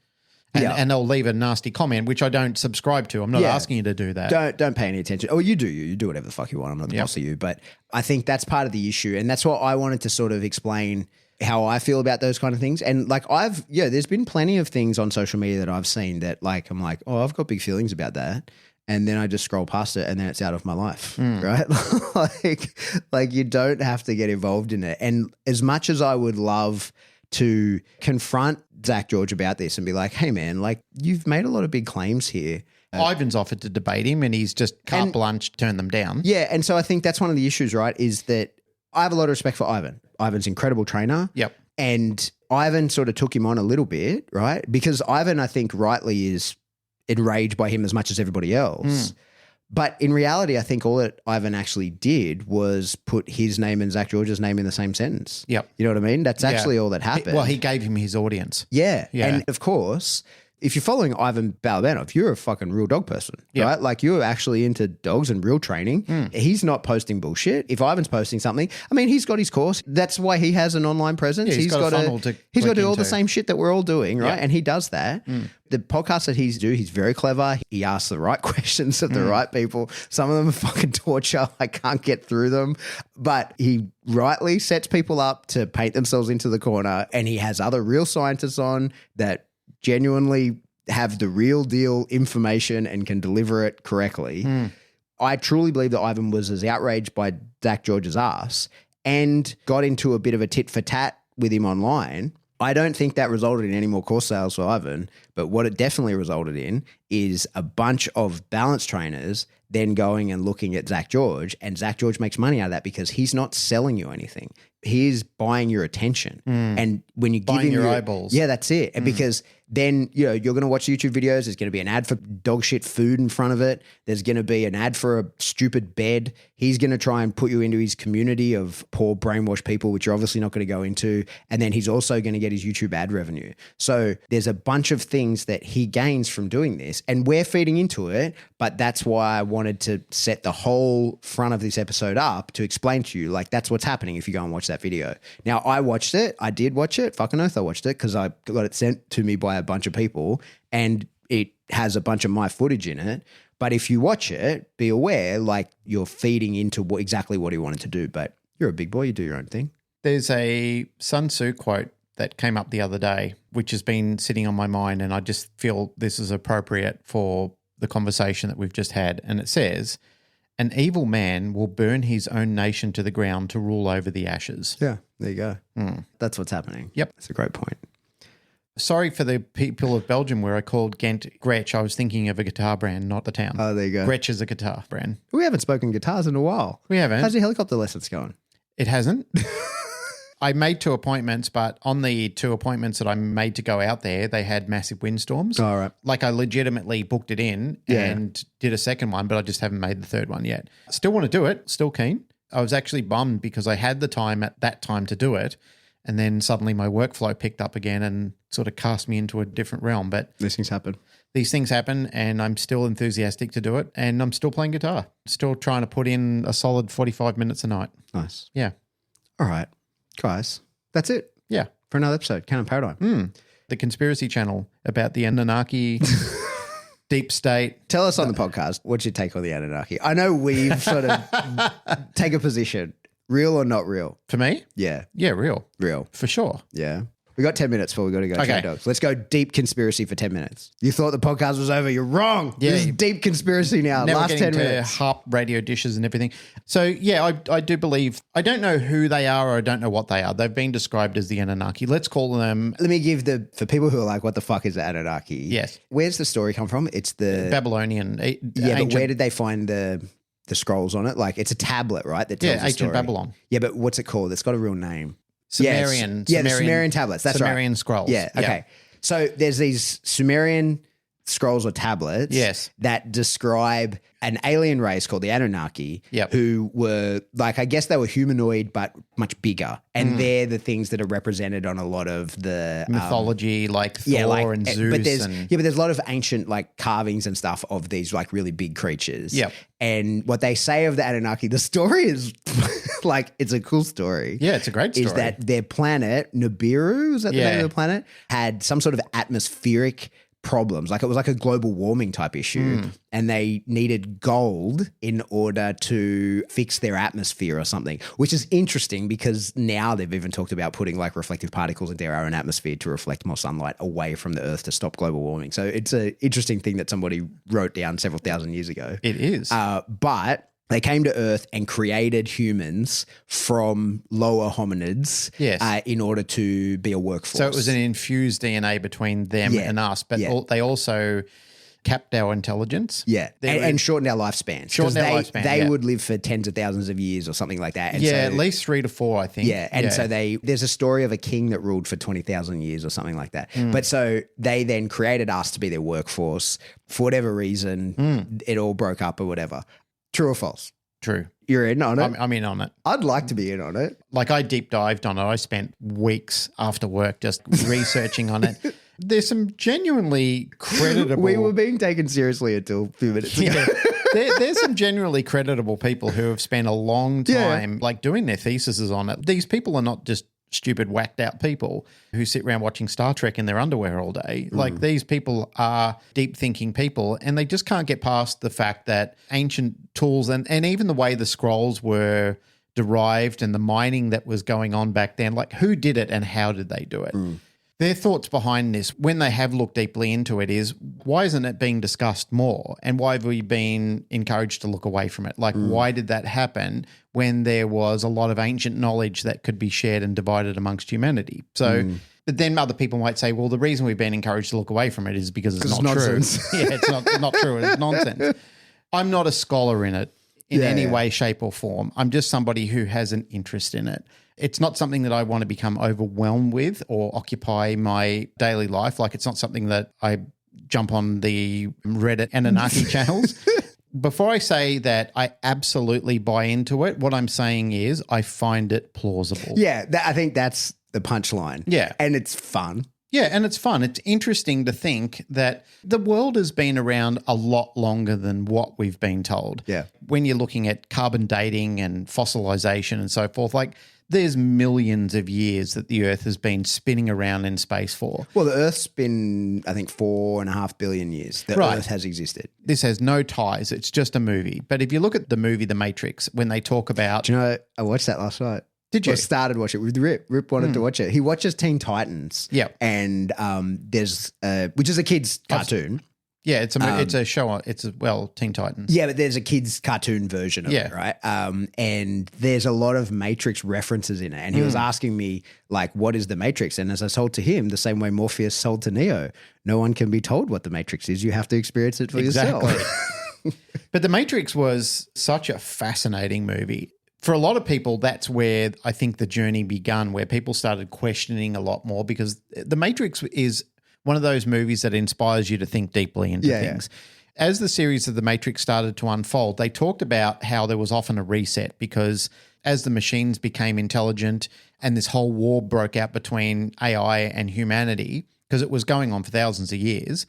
and they'll leave a nasty comment, which I don't subscribe to. I'm not asking you to do that. Don't pay any attention. Oh, you do. You do whatever the fuck you want. I'm not the boss of you. But I think that's part of the issue. And that's what I wanted to sort of explain how I feel about those kind of things. And like there's been plenty of things on social media that I've seen that like, I'm like, oh, I've got big feelings about that. And then I just scroll past it and then it's out of my life, right? like you don't have to get involved in it. And as much as I would love to confront Zach George about this and be like, hey man, like you've made a lot of big claims here. Ivan's offered to debate him and he's just carte blanche turned them down. Yeah. And so I think that's one of the issues, right? Is that I have a lot of respect for Ivan. Ivan's an incredible trainer. Yep. And Ivan sort of took him on a little bit, right? Because Ivan, I think rightly is enraged by him as much as everybody else. But in reality, I think all that Ivan actually did was put his name and Zach George's name in the same sentence. Yep. You know what I mean? That's actually all that happened. Well, he gave him his audience. Yeah. And of course, if you're following Ivan Balabanov, you're a fucking real dog person, right? Like you're actually into dogs and real training. He's not posting bullshit. If Ivan's posting something, I mean, he's got his course. That's why he has an online presence. Yeah, he's got a funnel he's got to do all into. the same shit that we're all doing, right? Yep. And he does that. The podcast that he's very clever. He asks the right questions of the right people. Some of them are fucking torture. I can't get through them. But he rightly sets people up to paint themselves into the corner, and he has other real scientists on that genuinely have the real deal information and can deliver it correctly. I truly believe that Ivan was as outraged by Zach George's ass and got into a bit of a tit for tat with him online. I don't think that resulted in any more course sales for Ivan, but what it definitely resulted in is a bunch of balance trainers then going and looking at Zach George, and Zach George makes money out of that because he's not selling you anything. He's buying your attention. And when you give him your eyeballs. Yeah, that's it. And because then, you know, you're going to watch YouTube videos. There's going to be an ad for dog shit food in front of it. There's going to be an ad for a stupid bed. He's going to try and put you into his community of poor brainwashed people, which you're obviously not going to go into. And then he's also going to get his YouTube ad revenue. So there's a bunch of things that he gains from doing this, and we're feeding into it. But that's why I wanted to set the whole front of this episode up to explain to you, like, that's what's happening if you go and watch that video. Now, I watched it. I did watch it. Fucking oath I watched it because I got it sent to me by a bunch of people, and it has a bunch of my footage in it. But if you watch it, be aware, like, you're feeding into exactly what he wanted to do. But you're a big boy. You do your own thing. There's a Sun Tzu quote that came up the other day, which has been sitting on my mind, and I just feel this is appropriate for the conversation that we've just had. And it says, "An evil man will burn his own nation to the ground to rule over the ashes." Yeah, there you go. That's what's happening. Yep. That's a great point. Sorry for the people of Belgium where I called Ghent Gretsch. I was thinking of a guitar brand, not the town. Oh, there you go. Gretsch is a guitar brand. We haven't spoken guitars in a while. We haven't. How's your helicopter lessons going? It hasn't. I made 2 appointments, but on the 2 appointments that I made to go out there, they had massive windstorms. All right. Like, I legitimately booked it in and did a second one, but I just haven't made the third one yet. Still want to do it. Still keen. I was actually bummed because I had the time at that time to do it, and then suddenly my workflow picked up again and sort of cast me into a different realm. But These things happen. These things happen, and I'm still enthusiastic to do it, and I'm still playing guitar. Still trying to put in a solid 45 minutes a night. Nice. Yeah. All right. Guys, that's it Yeah. for another episode. Canine Paradigm. The conspiracy channel about the Anunnaki, deep state. Tell us on the podcast, what's your take on the Anunnaki? I know we've sort of take a position. Real or not real? For me? Yeah. Yeah, real. Real. For sure. Yeah. We got 10 minutes before we got to go Okay. train dogs. Let's go deep conspiracy for 10 minutes. You thought the podcast was over. You're wrong. Yeah. This is deep conspiracy now. Now we're Last getting 10 to minutes. harp radio dishes and everything. So, yeah, I do believe, I don't know who they are or I don't know what they are. They've been described as the Anunnaki. Let's call them Let me give for people who are like, what the fuck is the Anunnaki? Yes. Where's the story come from? It's the Babylonian. Yeah, ancient, but where did they find the scrolls on it? Like, it's a tablet, right? That tells the ancient story. Babylon. Yeah, but what's it called? It's got a real name. Sumerian. Yes. Yeah, the Sumerian tablets. That's right. Sumerian scrolls. Yeah. Okay. So there's these Sumerian scrolls or tablets Yes. that describe an alien race called the Anunnaki Yep. who were like, I guess they were humanoid, but much bigger. And they're the things that are represented on a lot of the Mythology, like Thor and Zeus. But there's, and but there's a lot of ancient like carvings and stuff of these like really big creatures. Yep. And what they say of the Anunnaki, the story is like, it's a cool story. Yeah, it's a great story. Is that their planet, Nibiru, is that the name of the planet, had some sort of atmospheric problems. Like, it was like a global warming type issue, and they needed gold in order to fix their atmosphere or something, which is interesting because now they've even talked about putting like reflective particles into our own atmosphere to reflect more sunlight away from the earth to stop global warming. So it's an interesting thing that somebody wrote down several thousand years ago. It is. But they came to Earth and created humans from lower hominids in order to be a workforce. So it was an infused DNA between them and us, but they also capped our intelligence. Yeah, and shortened our lifespans. They would live for tens of thousands of years or something like that. And so, at least 3 to 4, I think. Yeah, and so there's a story of a king that ruled for 20,000 years or something like that. But so they then created us to be their workforce. For whatever reason, it all broke up or whatever. True or false? True. You're in on it? I'm in on it. I'd like to be in on it. Like, I deep dived on it. I spent weeks after work just researching on it. There's some genuinely creditable... We were being taken seriously until a few minutes ago. There's some genuinely creditable people who have spent a long time like doing their theses on it. These people are not just stupid, whacked out people who sit around watching Star Trek in their underwear all day. Like these people are deep thinking people, and they just can't get past the fact that ancient tools and even the way the scrolls were derived and the mining that was going on back then, like who did it and how did they do it? Their thoughts behind this, when they have looked deeply into it, is why isn't it being discussed more? And why have we been encouraged to look away from it? Like, why did that happen when there was a lot of ancient knowledge that could be shared and divided amongst humanity? So, but then other people might say, well, the reason we've been encouraged to look away from it is because it's not true. Yeah, it's not true. It's nonsense. I'm not a scholar in it in any way, shape, or form. I'm just somebody who has an interest in it. It's not something that I want to become overwhelmed with or occupy my daily life. Like it's not something that I jump on the Reddit and Anarchy channels. Before I say that I absolutely buy into it, what I'm saying is I find it plausible. Yeah, I think that's the punchline. Yeah. And it's fun. Yeah, and it's fun. It's interesting to think that the world has been around a lot longer than what we've been told. Yeah. When you're looking at carbon dating and fossilization and so forth, like there's millions of years that the Earth has been spinning around in space for. Well, the Earth's been, I think, 4.5 billion years that Earth has existed. This has no ties. It's just a movie. But if you look at the movie The Matrix, when they talk about... Do you know, I watched that last night. Did you? I started watching it with Rip. Rip wanted to watch it. He watches Teen Titans. Yeah. And there's, which is a kid's cartoon. Yeah, it's a show. Teen Titans. Yeah, but there's a kid's cartoon version of it, right? And there's a lot of Matrix references in it. And he was asking me, like, what is the Matrix? And as I told to him, the same way Morpheus told to Neo, no one can be told what the Matrix is. You have to experience it for yourself. But The Matrix was such a fascinating movie. For a lot of people, that's where I think the journey began, where people started questioning a lot more, because The Matrix is one of those movies that inspires you to think deeply into things. Yeah. As the series of The Matrix started to unfold, they talked about how there was often a reset, because as the machines became intelligent and this whole war broke out between AI and humanity, because it was going on for thousands of years,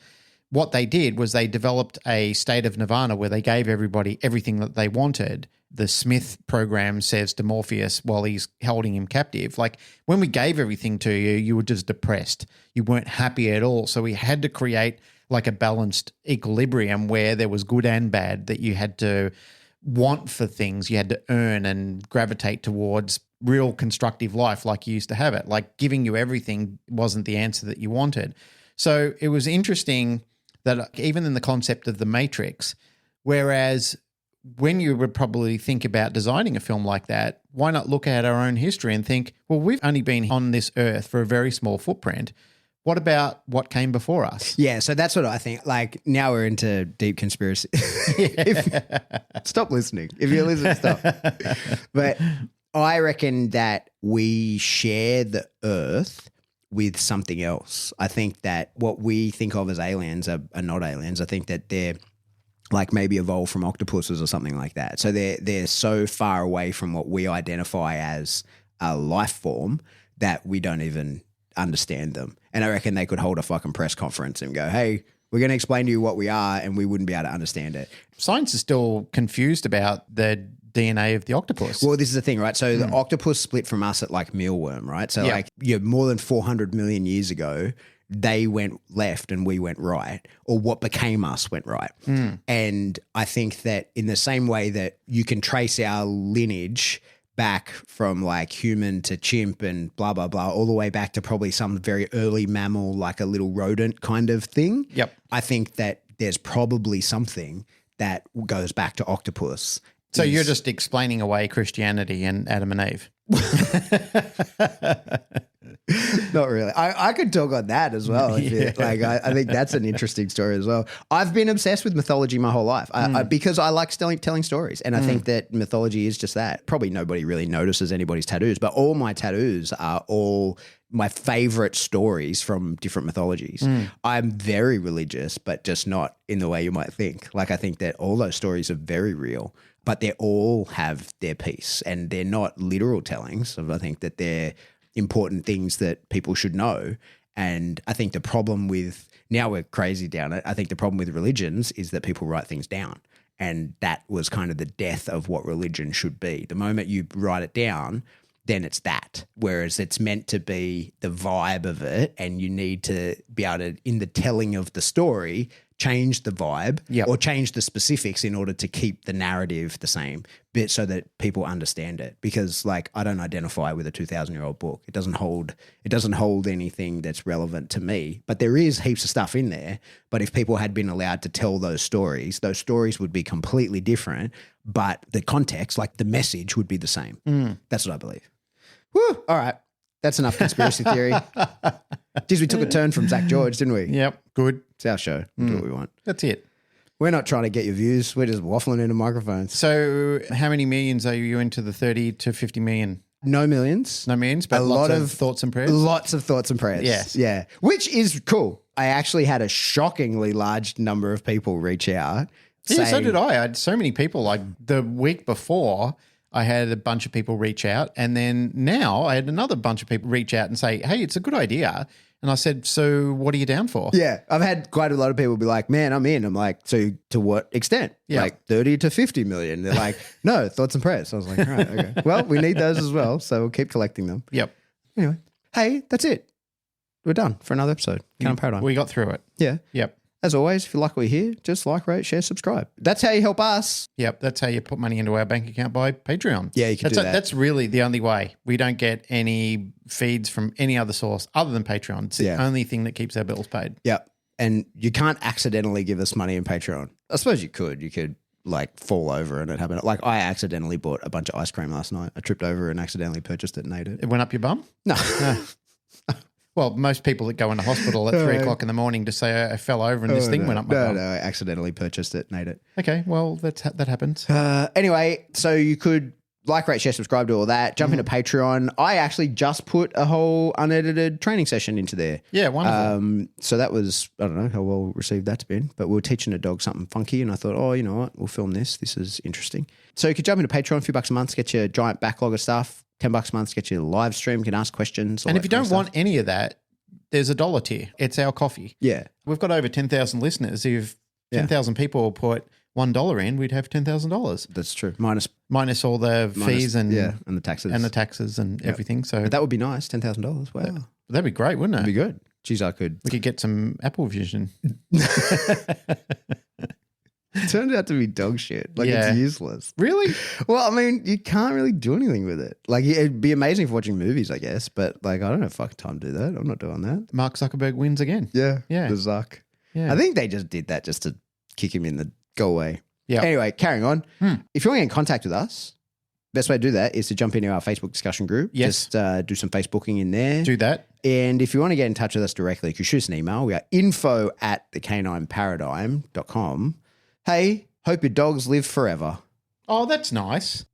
what they did was they developed a state of nirvana where they gave everybody everything that they wanted. The Smith program says to Morpheus while he's holding him captive, like, when we gave everything to you, you were just depressed. You weren't happy at all. So we had to create like a balanced equilibrium where there was good and bad, that you had to want for things, you had to earn and gravitate towards real constructive life like you used to have it. Like giving you everything wasn't the answer that you wanted. So it was interesting that even in the concept of The Matrix, whereas when you would probably think about designing a film like that, why not look at our own history and think, well, we've only been on this earth for a very small footprint. What about what came before us? Yeah, so that's what I think. Like, now we're into deep conspiracy. Stop listening. If you're listening, stop. But I reckon that we share the earth with something else. I think that what we think of as aliens are not aliens. I think that they're like maybe evolved from octopuses or something like that. So they're so far away from what we identify as a life form that we don't even understand them. And I reckon they could hold a fucking press conference and go, hey, we're going to explain to you what we are, and we wouldn't be able to understand it. Science is still confused about the DNA of the octopus. Well, this is the thing, right? So the octopus split from us at like mealworm, right? So more than 400 million years ago, they went left and we went right, or what became us went right. And I think that in the same way that you can trace our lineage back from like human to chimp and blah, blah, blah, all the way back to probably some very early mammal, like a little rodent kind of thing. Yep. I think that there's probably something that goes back to octopus. So you're just explaining away Christianity and Adam and Eve. Not really. I could talk on that as well. I think that's an interesting story as well. I've been obsessed with mythology my whole life because I like telling stories. And I think that mythology is just that. Probably nobody really notices anybody's tattoos, but all my tattoos are all my favorite stories from different mythologies. I'm very religious, but just not in the way you might think. Like, I think that all those stories are very real, but they all have their piece, and they're not literal tellings. I think that they're important things that people should know. And I think the problem with, now we're crazy down it, I think the problem with religions is that people write things down. And that was kind of the death of what religion should be. The moment you write it down, then it's that. Whereas it's meant to be the vibe of it, and you need to be able to, in the telling of the story, change the vibe or change the specifics in order to keep the narrative the same, bit so that people understand it. Because like, I don't identify with a 2,000-year-old book. It doesn't hold anything that's relevant to me, but there is heaps of stuff in there. But if people had been allowed to tell those stories would be completely different, but the context, like the message, would be the same. That's what I believe. Woo! All right. That's enough conspiracy theory. Geez, we took a turn from Zach George, didn't we? Yep. Good. It's our show. We do what we want. That's it. We're not trying to get your views. We're just waffling into microphones. So how many millions are you into the 30 to 50 million? No millions. No millions, but lots of thoughts and prayers? Lots of thoughts and prayers. Yes. Yeah. Which is cool. I actually had a shockingly large number of people reach out. Yeah, so did I. I had so many people. Like the week before, I had a bunch of people reach out, and then now I had another bunch of people reach out and say, hey, it's a good idea. And I said, so what are you down for? Yeah. I've had quite a lot of people be like, man, I'm in. I'm like, so to what extent? Yeah. Like 30 to 50 million. They're like, no, thoughts and prayers. So I was like, all right, okay. Well, we need those as well. So we'll keep collecting them. Yep. Anyway, hey, that's it. We're done for another episode. Canine Paradigm. We got through it. Yeah. Yep. As always, if you like what you hear, just like, rate, share, subscribe. That's how you help us. Yep. That's how you put money into our bank account by Patreon. Yeah, you can do that. That's really the only way. We don't get any feeds from any other source other than Patreon. It's the only thing that keeps our bills paid. Yep. And you can't accidentally give us money in Patreon. I suppose you could. You could like fall over and it happened. Like I accidentally bought a bunch of ice cream last night. I tripped over and accidentally purchased it and ate it. It went up your bum? No. Well, most people that go into hospital at 3 o'clock in the morning just say, I fell over and this thing went up my bum. No, I accidentally purchased it and ate it. Okay, well, that happens. Anyway, so you could like, rate, share, subscribe to all that. Jump into Patreon. I actually just put a whole unedited training session into there. Yeah, wonderful. So that was, I don't know how well received that's been, but we were teaching a dog something funky and I thought, oh, you know what, we'll film this. This is interesting. So you could jump into Patreon, a few bucks a month, get your giant backlog of stuff. $10 a month, get you a live stream, you can ask questions. And if you don't want any of that, there's a $1 tier. It's our coffee. Yeah. We've got over 10,000 listeners. If 10,000 people put $1 in, we'd have $10,000. That's true. Minus all the fees and the taxes and everything. So but that would be nice. $10,000. Wow. That'd be great, wouldn't it? That'd be good. Geez, I could. We could get some Apple Vision. It turned out to be dog shit. Like it's useless. Really? Well, I mean, you can't really do anything with it. Like it'd be amazing for watching movies, I guess, but like I don't have fucking time to do that. I'm not doing that. Mark Zuckerberg wins again. Yeah. Yeah. The Zuck. Yeah. I think they just did that just to kick him in the go away. Yeah. Anyway, carrying on. If you want to get in contact with us, best way to do that is to jump into our Facebook discussion group. Yes. Just do some Facebooking in there. Do that. And if you want to get in touch with us directly, you can shoot us an email. We are info@thecanineparadigm.com. Hey, hope your dogs live forever. Oh, that's nice.